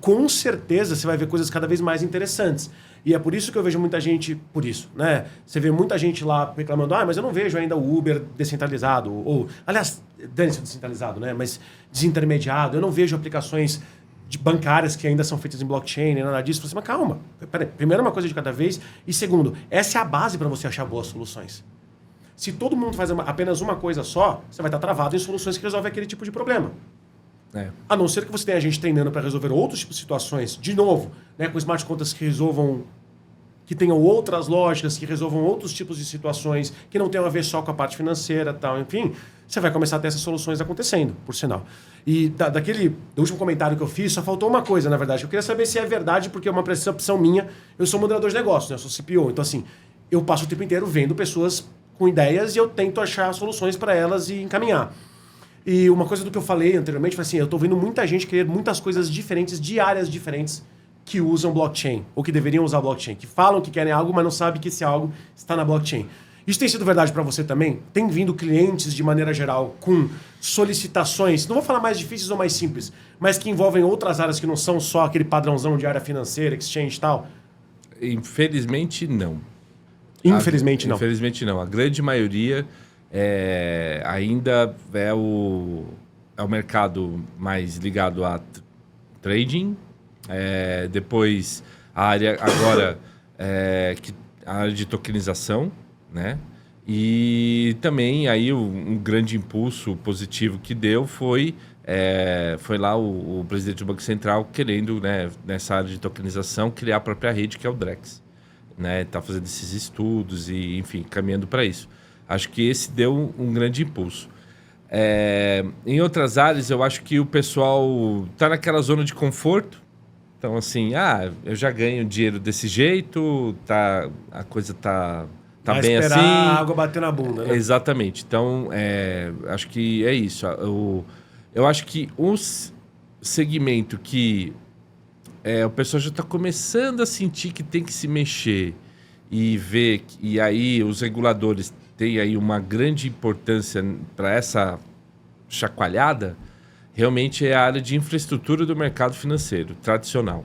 com certeza você vai ver coisas cada vez mais interessantes. E é por isso que eu vejo muita gente, né? Você vê muita gente lá reclamando, mas eu não vejo ainda o Uber descentralizado. Aliás, dane-se descentralizado, né? Mas desintermediado. Eu não vejo aplicações bancárias que ainda são feitas em blockchain, nem nada disso. Eu falei assim, mas calma. Peraí, primeiro, uma coisa de cada vez. E segundo, essa é a base para você achar boas soluções. Se todo mundo faz apenas uma coisa só, você vai estar travado em soluções que resolvem aquele tipo de problema. A não ser que você tenha gente treinando para resolver outros tipos de situações, de novo, né, com smart contracts que tenham outras lógicas, que resolvam outros tipos de situações, que não tenham a ver só com a parte financeira, tal, enfim, você vai começar a ter essas soluções acontecendo, por sinal. E do último comentário que eu fiz, só faltou uma coisa, na verdade. Eu queria saber se é verdade, porque é uma percepção minha. Eu sou moderador de negócios, né, eu sou CPO, então assim, eu passo o tempo inteiro vendo pessoas com ideias e eu tento achar soluções para elas e encaminhar. E uma coisa do que eu falei anteriormente foi assim, eu estou vendo muita gente querer muitas coisas diferentes, de áreas diferentes, que usam blockchain, ou que deveriam usar blockchain, que falam que querem algo, mas não sabem que esse algo está na blockchain. Isso tem sido verdade para você também? Tem vindo clientes, de maneira geral, com solicitações, não vou falar mais difíceis ou mais simples, mas que envolvem outras áreas que não são só aquele padrãozão de área financeira, exchange e tal? Infelizmente, não. Infelizmente, não. Infelizmente, não. A grande maioria... ainda é o mercado mais ligado a trading, depois a área agora a área de tokenização, né? E também aí um grande impulso positivo que deu foi lá o presidente do Banco Central querendo, né, nessa área de tokenização criar a própria rede, que é o Drex, né? Tá fazendo esses estudos e, enfim, caminhando para isso. Acho que esse deu um grande impulso. Em outras áreas, eu acho que o pessoal está naquela zona de conforto. Então, assim, eu já ganho dinheiro desse jeito, a coisa tá bem assim. A água bater na bunda, né? Exatamente. Então, acho que é isso. Eu acho que um segmento que o pessoal já está começando a sentir que tem que se mexer e ver, e aí os reguladores tem aí uma grande importância para essa chacoalhada, realmente é a área de infraestrutura do mercado financeiro tradicional,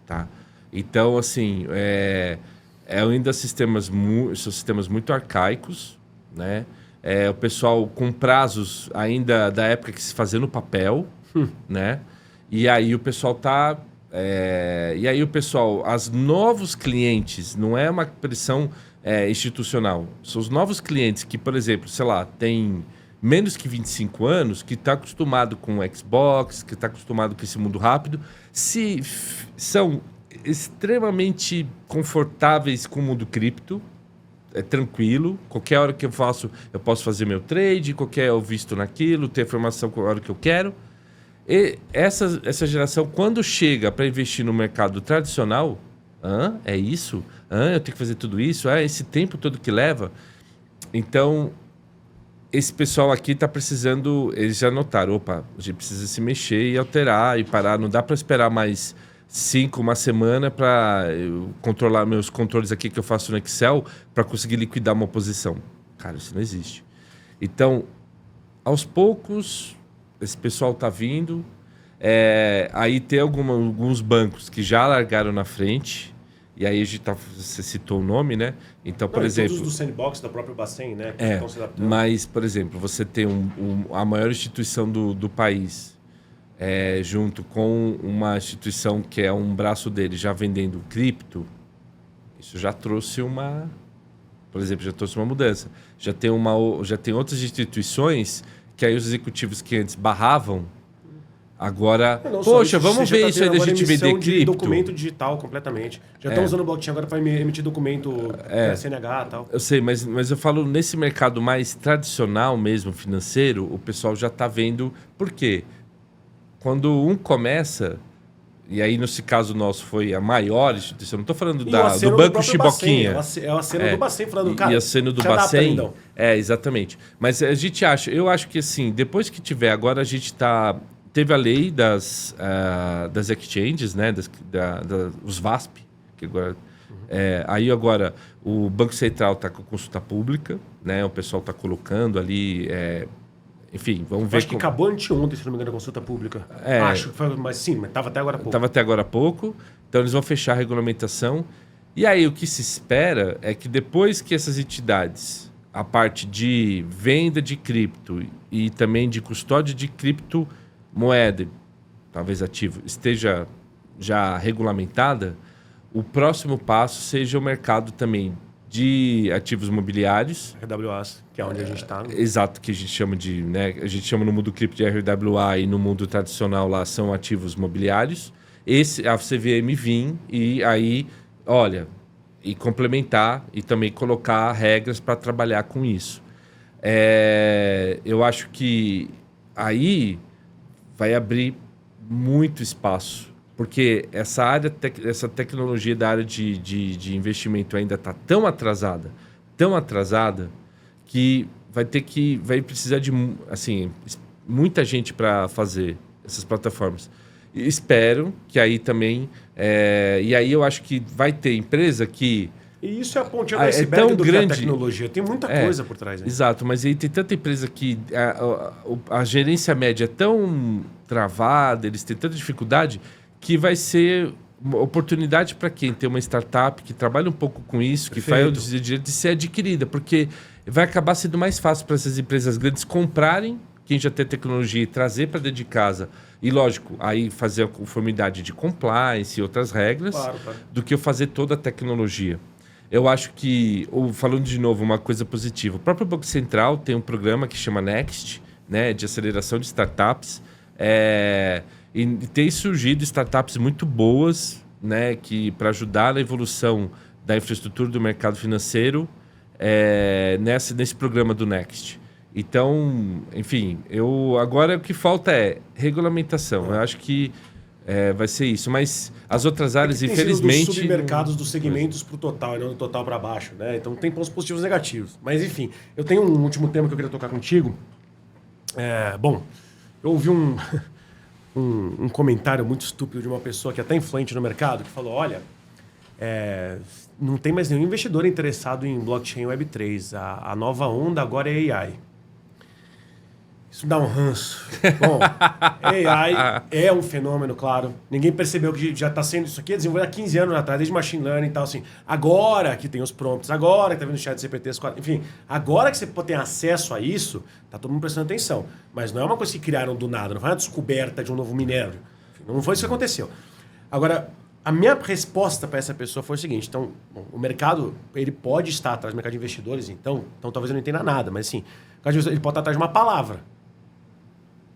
tá? Então, assim, ainda são sistemas muito arcaicos, né? O pessoal com prazos ainda da época que se fazia no papel, né? E aí o pessoal tá E aí o pessoal, os novos clientes, não é uma pressão institucional. São os novos clientes que, por exemplo, sei lá, tem menos que 25 anos, que está acostumado com o Xbox, que está acostumado com esse mundo rápido, são extremamente confortáveis com o mundo cripto, é tranquilo, qualquer hora que eu faço, eu posso fazer meu trade, qualquer eu visto naquilo, ter informação a hora que eu quero. E essa geração, quando chega para investir no mercado tradicional, é isso? Eu tenho que fazer tudo isso? Esse tempo todo que leva? Então, esse pessoal aqui está precisando, eles já notaram, opa, a gente precisa se mexer e alterar e parar, não dá para esperar mais uma semana para controlar meus controles aqui que eu faço no Excel para conseguir liquidar uma posição. Cara, isso não existe. Então, aos poucos, esse pessoal está vindo. Aí tem alguns bancos que já largaram na frente. E aí você citou o nome, né? Então, por exemplo... Todos do Sandbox, da própria Bacen, né? Que estão se adaptando. Mas, por exemplo, você tem a maior instituição do país... junto com uma instituição que é um braço dele já vendendo cripto, isso já trouxe por exemplo, já trouxe uma mudança. Já tem outras instituições que aí os executivos que antes barravam, agora, poxa, vamos ver isso aí da gente vender cripto. Documento digital completamente. Já estão usando o blockchain agora para emitir documento CNH e tal. Eu sei, mas eu falo nesse mercado mais tradicional mesmo, financeiro, o pessoal já está vendo. Por quê? Quando um começa, e aí nesse caso nosso foi a maior instituição, não estou falando do Banco Chiboquinha. É o aceno do Bacen falando, cara. E o aceno do Bacen. Exatamente. Mas a gente eu acho que assim, depois que tiver, agora a gente teve a lei das exchanges, né? Os VASP, que agora. Aí agora o Banco Central está com consulta pública, né? O pessoal está colocando ali. Enfim, vamos ver. Acho que acabou anteontem, se não me engano, a consulta pública. Acho que foi, mas sim, mas estava até agora há pouco. Estava até agora há pouco. Então eles vão fechar a regulamentação. E aí o que se espera é que depois que essas entidades, a parte de venda de cripto e também de custódia de criptomoeda, talvez ativo, esteja já regulamentada, o próximo passo seja o mercado também de ativos imobiliários. RWAs, que é onde a gente está. Exato, que a gente chama a gente chama no mundo cripto de RWA e no mundo tradicional lá são ativos imobiliários. A CVM vir e aí, e complementar e também colocar regras para trabalhar com isso. Eu acho que aí vai abrir muito espaço. Porque essa tecnologia da área de investimento ainda está tão atrasada, que vai precisar de assim, muita gente para fazer essas plataformas. E espero que aí também... e aí eu acho que vai ter empresa que... E isso é a pontinha do iceberg do grande, que é a tecnologia. Tem muita coisa por trás. Né? Exato, mas aí tem tanta empresa que a gerência média é tão travada, eles têm tanta dificuldade... que vai ser uma oportunidade para quem tem uma startup que trabalha um pouco com isso, que faz o direito de ser adquirida, porque vai acabar sendo mais fácil para essas empresas grandes comprarem, quem já tem tecnologia, e trazer para dentro de casa. E, lógico, aí fazer a conformidade de compliance e outras regras, claro. Do que eu fazer toda a tecnologia. Eu acho que, falando de novo, uma coisa positiva, o próprio Banco Central tem um programa que chama Next, né, de aceleração de startups, e tem surgido startups muito boas, né, para ajudar na evolução da infraestrutura do mercado financeiro nesse programa do Next. Então, enfim, agora o que falta é regulamentação. Eu acho que vai ser isso. Mas as outras áreas, infelizmente... Dos submercados, dos segmentos para o total, e não do total para baixo. Né? Então tem pontos positivos e negativos. Mas, enfim, eu tenho um último tema que eu queria tocar contigo. Bom, eu ouvi um comentário muito estúpido de uma pessoa que é até influente no mercado, que falou, olha, não tem mais nenhum investidor interessado em blockchain Web3. A nova onda agora é AI. Isso dá um ranço. Bom, AI é um fenômeno, claro. Ninguém percebeu que já está sendo isso aqui, desenvolvido há 15 anos atrás, desde machine learning e tal, assim. Agora que tem os prompts, agora que está vendo o chat GPT, enfim, agora que você tem acesso a isso, está todo mundo prestando atenção. Mas não é uma coisa que criaram do nada, não foi uma descoberta de um novo minério. Enfim, não foi isso que aconteceu. Agora, a minha resposta para essa pessoa foi o seguinte. Então, bom, o mercado, ele pode estar atrás do mercado de investidores, então talvez eu não entenda nada, mas assim, ele pode estar atrás de uma palavra.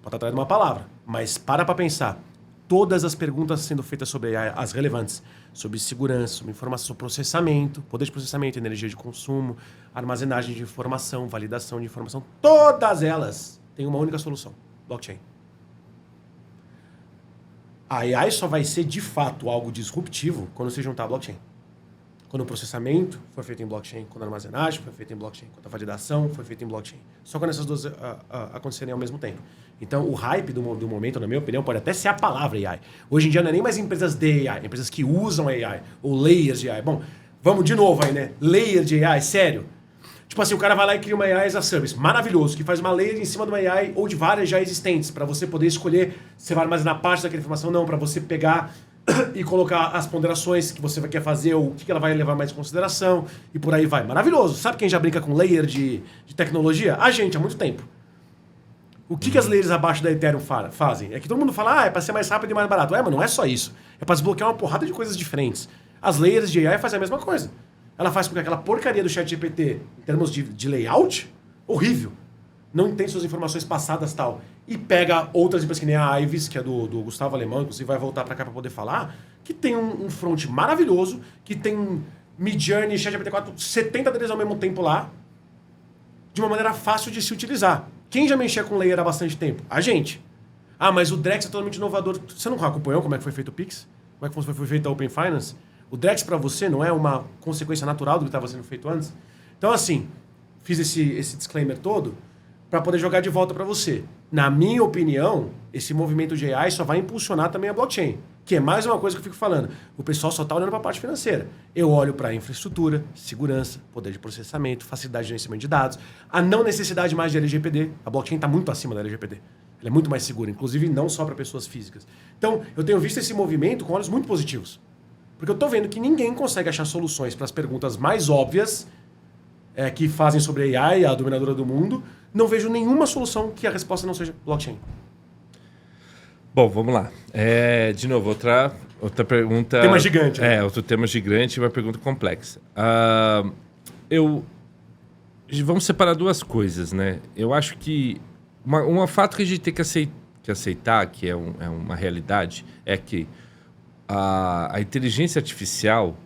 Pode estar atrás de uma palavra. Mas para pensar. Todas as perguntas sendo feitas sobre AI, as relevantes, sobre segurança, sobre informação, sobre processamento, poder de processamento, energia de consumo, armazenagem de informação, validação de informação, todas elas têm uma única solução: blockchain. A AI só vai ser de fato algo disruptivo quando se juntar a blockchain. Quando o processamento foi feito em blockchain, quando a armazenagem foi feita em blockchain, quando a validação foi feita em blockchain. Só quando essas duas acontecerem ao mesmo tempo. Então, o hype do momento, na minha opinião, pode até ser a palavra AI. Hoje em dia não é nem mais empresas de AI, empresas que usam AI, ou layers de AI. Bom, vamos de novo aí, né? Layer de AI, sério. Tipo assim, o cara vai lá e cria uma AI as a service, maravilhoso, que faz uma layer em cima de uma AI ou de várias já existentes, para você poder escolher se vai armazenar parte daquela informação ou não, para você pegar e colocar as ponderações que você quer fazer, ou o que ela vai levar mais em consideração, e por aí vai. Maravilhoso. Sabe quem já brinca com layer de tecnologia? A gente, há muito tempo. O que as layers abaixo da Ethereum fazem? É que todo mundo fala, é para ser mais rápido e mais barato. Mas não é só isso. É para desbloquear uma porrada de coisas diferentes. As layers de AI fazem a mesma coisa. Ela faz com que aquela porcaria do ChatGPT, em termos de layout, horrível. Não tem suas informações passadas e tal. E pega outras empresas, que nem a Ives, que é do Gustavo Alemão, inclusive vai voltar para cá para poder falar, que tem um front maravilhoso, que tem Midjourney, ChatGPT-4, 70 deles ao mesmo tempo lá, de uma maneira fácil de se utilizar. Quem já mexia com layer há bastante tempo? A gente. Ah, mas o Drex é totalmente inovador. Você não acompanhou como é que foi feito o Pix? Como é que foi feito a Open Finance? O Drex para você não é uma consequência natural do que estava sendo feito antes? Então, assim, fiz esse disclaimer todo para poder jogar de volta para você. Na minha opinião, esse movimento de AI só vai impulsionar também a blockchain, que é mais uma coisa que eu fico falando. O pessoal só está olhando para a parte financeira. Eu olho para a infraestrutura, segurança, poder de processamento, facilidade de gerenciamento de dados, a não necessidade mais de LGPD. A blockchain está muito acima da LGPD. Ela é muito mais segura, inclusive não só para pessoas físicas. Então, eu tenho visto esse movimento com olhos muito positivos. Porque eu estou vendo que ninguém consegue achar soluções para as perguntas mais óbvias que fazem sobre a AI, a dominadora do mundo. Não vejo nenhuma solução que a resposta não seja blockchain. Bom, vamos lá. De novo, outra pergunta... Tema gigante. Né? Outro tema gigante e uma pergunta complexa. Vamos separar duas coisas, né? Eu acho que um fato que a gente tem que aceitar, que é uma realidade, é que a inteligência artificial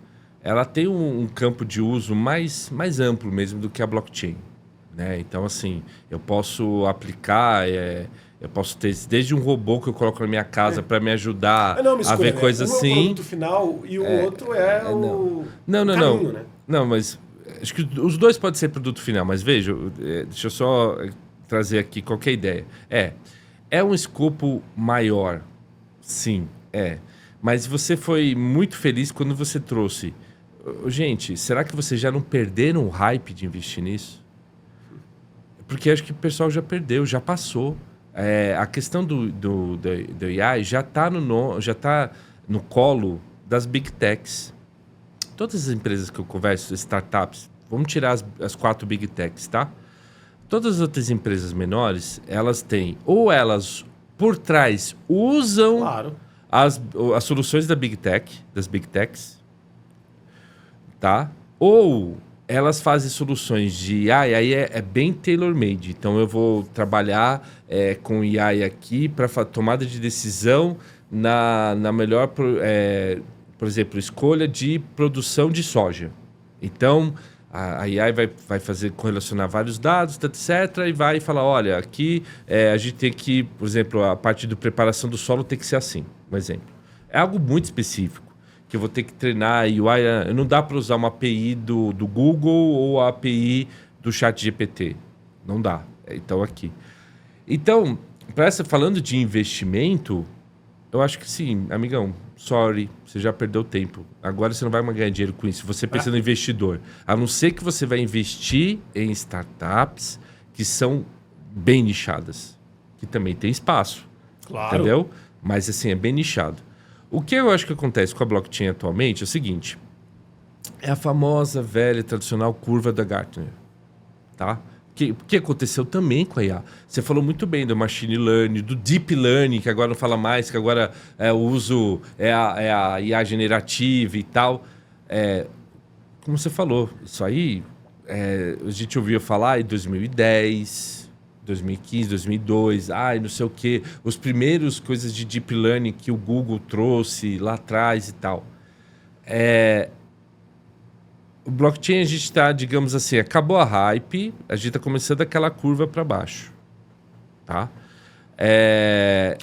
ela tem um campo de uso mais amplo mesmo do que a blockchain. Né? Então, assim, eu posso aplicar... Eu posso ter desde um robô que eu coloco na minha casa para me ajudar a ver coisas assim. Um é o produto final e o outro é o caminho, né? Não, mas acho que os dois podem ser produto final. Mas veja, deixa eu só trazer aqui qualquer ideia. É um escopo maior, sim, Mas você foi muito feliz quando você trouxe... Gente, será que vocês já não perderam o hype de investir nisso? Porque acho que o pessoal já perdeu, já passou. A questão do AI já está no colo das Big Techs. Todas as empresas que eu converso, startups, vamos tirar as 4 Big Techs, tá? Todas as outras empresas menores, elas têm, ou elas por trás usam as soluções das Big Techs, tá? Ou elas fazem soluções de AI, aí é bem tailor-made. Então, eu vou trabalhar com AI aqui para tomada de decisão na melhor, por exemplo, escolha de produção de soja. Então, a AI vai correlacionar vários dados, etc., e vai falar, olha, aqui a gente tem que, por exemplo, a parte de preparação do solo tem que ser assim, um exemplo. É algo muito específico, que eu vou ter que treinar a UI. Não dá para usar uma API do Google ou a API do ChatGPT. Não dá. Então, aqui. Então, falando de investimento, eu acho que sim, amigão, sorry, você já perdeu tempo. Agora você não vai mais ganhar dinheiro com isso. Você pensa no investidor. A não ser que você vai investir em startups que são bem nichadas, que também tem espaço. Claro. Entendeu? Mas, assim, é bem nichado. O que eu acho que acontece com a blockchain atualmente é o seguinte. É a famosa, velha, tradicional curva da Gartner. Tá? o que aconteceu também com a IA. Você falou muito bem do machine learning, do deep learning, que agora não fala mais, que agora o uso é a IA generativa e tal. Como você falou, isso aí a gente ouviu falar em 2010, 2015, 2002, não sei o quê. Os primeiros coisas de deep learning que o Google trouxe lá atrás e tal. O blockchain, a gente está, digamos assim, acabou a hype, a gente está começando aquela curva para baixo. Tá?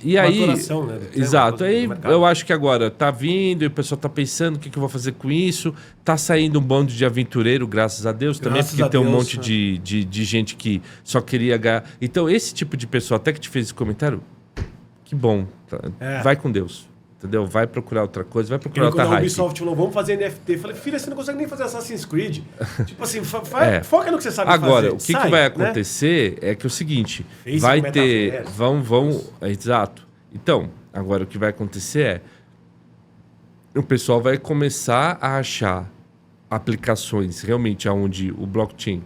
E aí, maturação, né? Exato. Aí eu acho que agora tá vindo e o pessoal tá pensando o que eu vou fazer com isso. Tá saindo um bando de aventureiro, graças a Deus, também, porque tem um monte de gente que só queria ganhar. Então, esse tipo de pessoa, até que te fez esse comentário, que bom. Vai com Deus. Entendeu? Vai procurar outra coisa, vai procurar outra hype. A Ubisoft falou, vamos fazer NFT. Eu falei, filha, você não consegue nem fazer Assassin's Creed. Tipo assim, foca no que você sabe fazer. Agora, o que vai acontecer é que é o seguinte, vai ter... Exato. Então, agora o que vai acontecer o pessoal vai começar a achar aplicações realmente onde o blockchain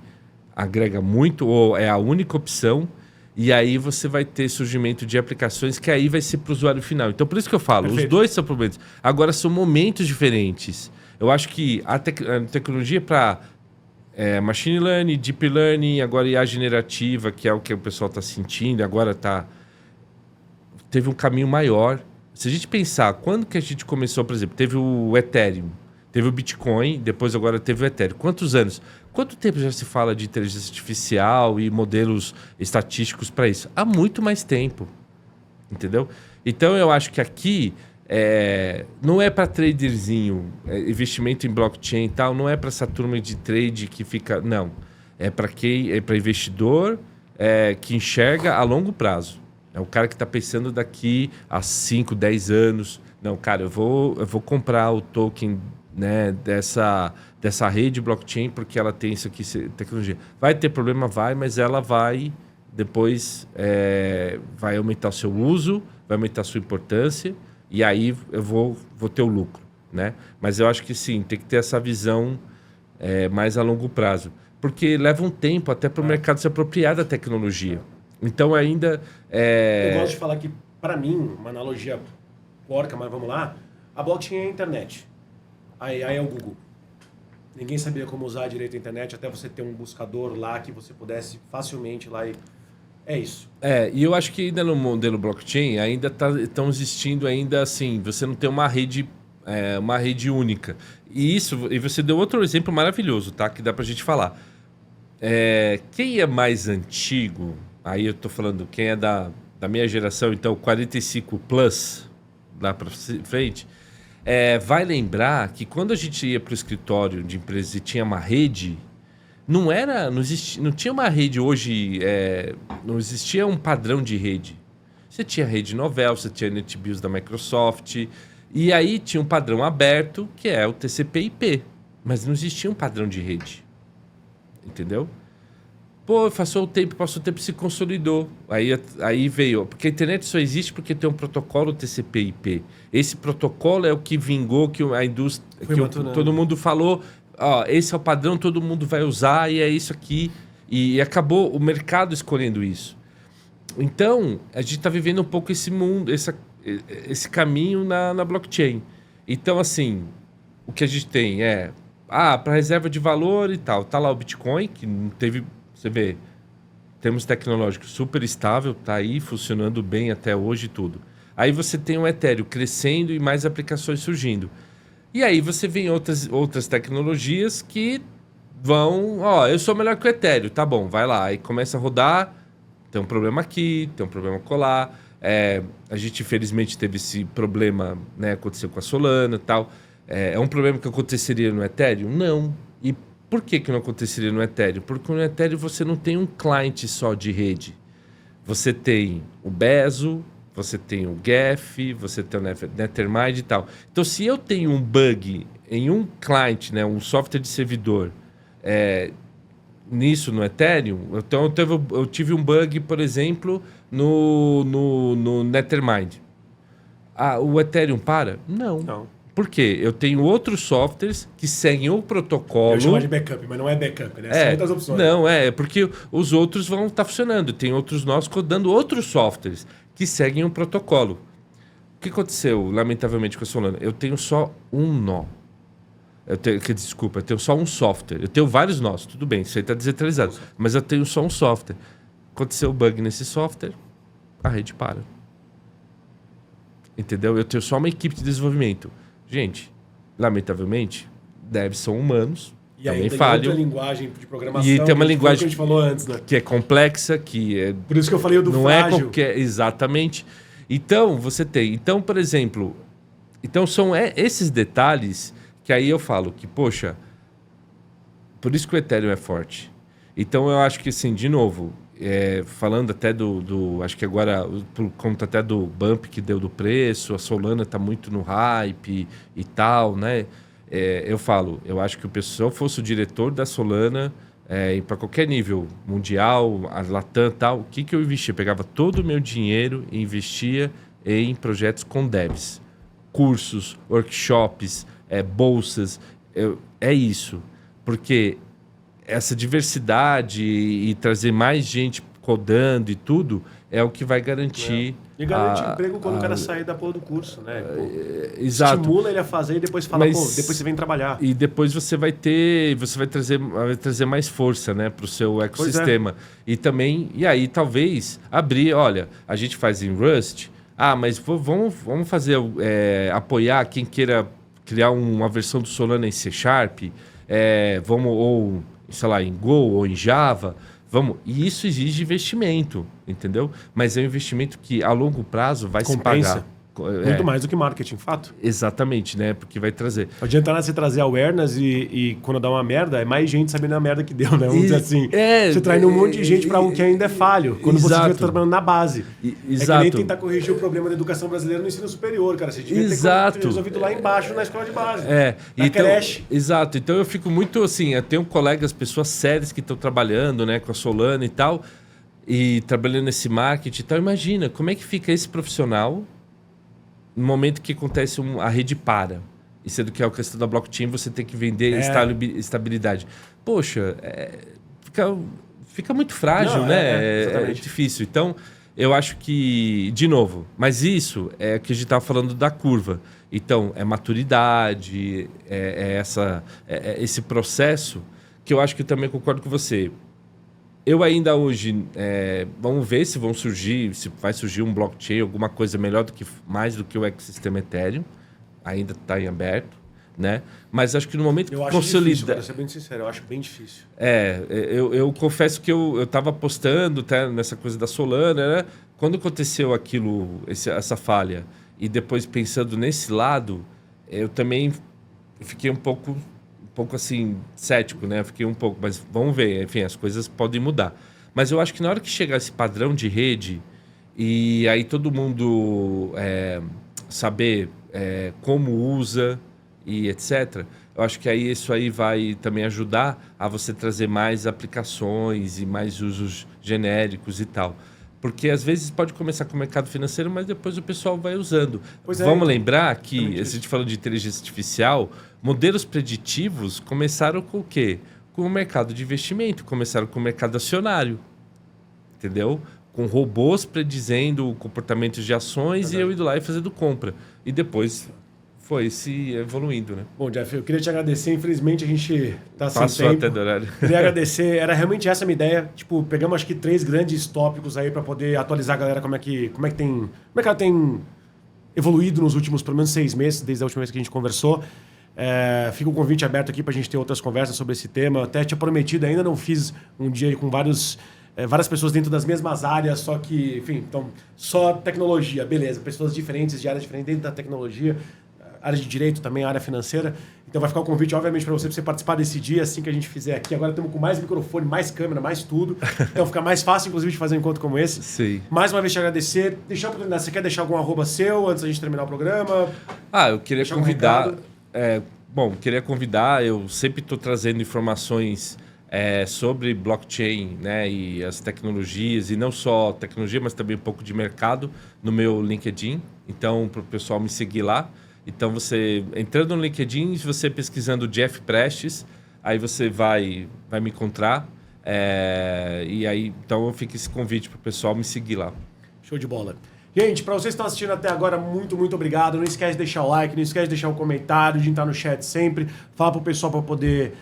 agrega muito, ou é a única opção. E aí você vai ter surgimento de aplicações que aí vai ser para o usuário final. Então, por isso que eu falo, Perfeito. Os dois são problemas. Agora, são momentos diferentes. Eu acho que a tecnologia para machine learning, deep learning, agora IA generativa, que é o que o pessoal está sentindo, agora teve um caminho maior. Se a gente pensar, quando que a gente começou, por exemplo, teve o Ethereum, teve o Bitcoin, depois agora teve o Ethereum. Quantos anos? Quanto tempo já se fala de inteligência artificial e modelos estatísticos para isso? Há muito mais tempo, entendeu? Então, eu acho que aqui não é para traderzinho, investimento em blockchain e tal, não é para essa turma de trade que fica... Não, é para investidor que enxerga a longo prazo. É o cara que está pensando daqui a 5, 10 anos. Não, cara, eu vou comprar o token, né, dessa rede blockchain porque ela tem isso aqui, tecnologia. Vai ter problema? Vai, mas ela vai depois vai aumentar o seu uso, vai aumentar a sua importância e aí eu vou ter o lucro, né? Mas eu acho que sim, tem que ter essa visão mais a longo prazo, porque leva um tempo até para o mercado se apropriar da tecnologia. Então ainda... Eu gosto de falar que, para mim, uma analogia porca, mas vamos lá, a blockchain é a internet. Aí é o Google. Ninguém sabia como usar direito a internet, até você ter um buscador lá que você pudesse facilmente ir lá e... É isso. E eu acho que ainda no modelo blockchain ainda estão existindo ainda assim, você não tem uma rede única. E você deu outro exemplo maravilhoso, tá? Que dá pra gente falar. Quem é mais antigo, aí eu tô falando, quem é da minha geração, então 45 plus, lá pra frente... vai lembrar que quando a gente ia para o escritório de empresa e tinha uma rede, não tinha uma rede hoje, não existia um padrão de rede. Você tinha rede Novell, você tinha NetBIOS da Microsoft, e aí tinha um padrão aberto, que é o TCP/IP, mas não existia um padrão de rede. Entendeu? Passou o tempo, se consolidou. Aí veio... Porque a internet só existe porque tem um protocolo TCP/IP. Esse protocolo é o que vingou, que a indústria... todo mundo falou, esse é o padrão, todo mundo vai usar e é isso aqui. E acabou o mercado escolhendo isso. Então, a gente está vivendo um pouco esse mundo, esse caminho na blockchain. Então, assim, o que a gente tem para reserva de valor e tal. Tá lá o Bitcoin, que não teve... Você vê, termos tecnológicos super estável, tá aí funcionando bem até hoje e tudo. Aí você tem o Ethereum crescendo e mais aplicações surgindo. E aí você vê outras tecnologias que vão... eu sou melhor que o Ethereum, tá bom, vai lá. Aí começa a rodar, tem um problema aqui, tem um problema colar. A gente, infelizmente, teve esse problema, né, aconteceu com a Solana e tal. É um problema que aconteceria no Ethereum? Não. E por que não aconteceria no Ethereum? Porque no Ethereum você não tem um cliente só de rede. Você tem o Bezo, você tem o Geth, você tem o Nethermind e tal. Então, se eu tenho um bug em um cliente, né, um software de servidor, nisso no Ethereum, então eu tive um bug, por exemplo, no Nethermind. O Ethereum para? Não. Por quê? Eu tenho outros softwares que seguem o protocolo. Eu chamo de backup, mas não é backup, né? São muitas opções. Não, porque os outros vão estar funcionando. Tem outros nossos rodando outros softwares que seguem o protocolo. O que aconteceu, lamentavelmente, com a Solana? Eu tenho só um nó. Eu tenho só um software. Eu tenho vários nós, tudo bem, isso aí está descentralizado. Mas eu tenho só um software. Aconteceu bug nesse software, a rede para. Entendeu? Eu tenho só uma equipe de desenvolvimento. Gente, lamentavelmente, devs são humanos, e também aí tem falham. outra linguagem de programação. E tem uma linguagem que a gente falou antes, né? Que é complexa, que é... Por isso que eu falei do não frágil. É qualquer... Exatamente. Então, você tem... Então, por exemplo... Então, são esses detalhes que aí eu falo que, poxa... Por isso que o Ethereum é forte. Então, eu acho que, assim, de novo... falando até acho que agora, por conta até do bump que deu do preço, a Solana está muito no hype e tal, né? Eu falo, eu acho que se eu fosse o diretor da Solana, para qualquer nível, mundial, a Latam e tal, o que eu investia? Eu pegava todo o meu dinheiro e investia em projetos com devs. Cursos, workshops, bolsas, é isso. Porque essa diversidade e trazer mais gente codando e tudo é o que vai garantir... E garante emprego quando o cara sair da porra do curso, né? Exato. Estimula ele a fazer e depois fala, depois você vem trabalhar. E depois você vai trazer mais força, né, para o seu ecossistema. E também, e aí talvez abrir, olha, a gente faz em Rust, mas vamos fazer, apoiar quem queira criar uma versão do Solana em C#, ou sei lá, em Go ou em Java, e isso exige investimento, entendeu? Mas é um investimento que a longo prazo vai compensa. Se pagar. Muito mais do que marketing, fato. Exatamente, né? Porque vai trazer. Não adianta nada você trazer awareness e quando dá uma merda, é mais gente sabendo a merda que deu, né? Vamos dizer assim. Você traz um monte de gente para algo que ainda é falho, quando você estiver trabalhando na base. Exato. É que nem tentar corrigir o problema da educação brasileira no ensino superior, cara. Você devia ter resolvido lá embaixo na escola de base. Na creche. Exato. Então eu fico muito assim, eu tenho colegas, pessoas sérias que estão trabalhando, né, com a Solana e tal, e trabalhando nesse marketing e tal. Imagina, como é que fica esse profissional no momento que acontece a rede para, e sendo que é a questão da blockchain, você tem que vender estabilidade. Poxa, fica muito frágil, né? É difícil. Então, eu acho que, de novo, mas isso é que a gente estava falando da curva. Então, é maturidade, esse processo que eu acho que eu também concordo com você. Eu ainda hoje, vamos ver se vai surgir um blockchain, alguma coisa melhor mais do que o ecossistema Ethereum. Ainda está em aberto, né? Mas acho que no momento que consolida... Para ser bem sincero, eu acho bem difícil. Eu confesso que eu estava apostando até nessa coisa da Solana, né? Quando aconteceu essa falha, e depois pensando nesse lado, eu também fiquei um pouco assim, cético, né? Fiquei um pouco, mas vamos ver, enfim, as coisas podem mudar. Mas eu acho que na hora que chegar esse padrão de rede, e aí todo mundo saber como usa e etc., eu acho que aí isso aí vai também ajudar a você trazer mais aplicações e mais usos genéricos e tal. Porque às vezes pode começar com o mercado financeiro, mas depois o pessoal vai usando. Vamos lembrar que, a gente falou de inteligência artificial, modelos preditivos começaram com o quê? Com o mercado de investimento, começaram com o mercado acionário, entendeu? Com robôs predizendo comportamentos de ações e eu indo lá e fazendo compra. E depois foi se evoluindo, né? Bom, Jeff, eu queria te agradecer. Infelizmente, a gente está sem Passou tempo. até do horário. Queria agradecer. Era realmente essa a minha ideia. Tipo, pegamos acho que 3 grandes tópicos aí para poder atualizar a galera como é que o mercado tem evoluído nos últimos, pelo menos 6 meses, desde a última vez que a gente conversou. Fica o convite aberto aqui para a gente ter outras conversas sobre esse tema. Eu até tinha prometido, ainda não fiz um dia com várias pessoas dentro das mesmas áreas, só que, enfim, então, só tecnologia, beleza. Pessoas diferentes, de áreas diferentes dentro da tecnologia. Área de direito também, área financeira. Então vai ficar o convite, obviamente, para você participar desse dia, assim que a gente fizer aqui. Agora estamos com mais microfone, mais câmera, mais tudo. Então fica mais fácil, inclusive, de fazer um encontro como esse. Sim. Mais uma vez te agradecer. Deixar a oportunidade. Você quer deixar algum @, seu antes da gente terminar o programa? Eu queria convidar... queria convidar. Eu sempre estou trazendo informações sobre blockchain, né, e as tecnologias, e não só tecnologia, mas também um pouco de mercado no meu LinkedIn. Então, para o pessoal me seguir lá. Então, você entrando no LinkedIn, você pesquisando Jeff Prestes, aí você vai me encontrar. E aí, então, fica esse convite para o pessoal me seguir lá. Show de bola. Gente, para vocês que estão assistindo até agora, muito, muito obrigado. Não esquece de deixar o like, não esquece de deixar um comentário, de entrar no chat sempre. Fala pro pessoal para poder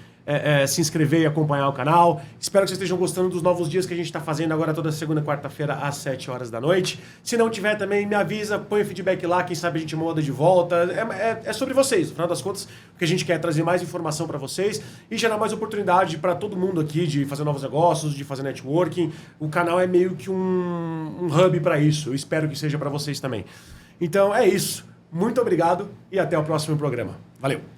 se inscrever e acompanhar o canal. Espero que vocês estejam gostando dos novos dias que a gente está fazendo agora toda segunda e quarta-feira às 7 horas da noite. Se não tiver também, me avisa, põe o feedback lá, quem sabe a gente muda de volta. É sobre vocês, no final das contas, o que a gente quer é trazer mais informação para vocês e gerar mais oportunidade para todo mundo aqui de fazer novos negócios, de fazer networking. O canal é meio que um hub para isso. Eu espero que seja para vocês também. Então é isso. Muito obrigado e até o próximo programa. Valeu!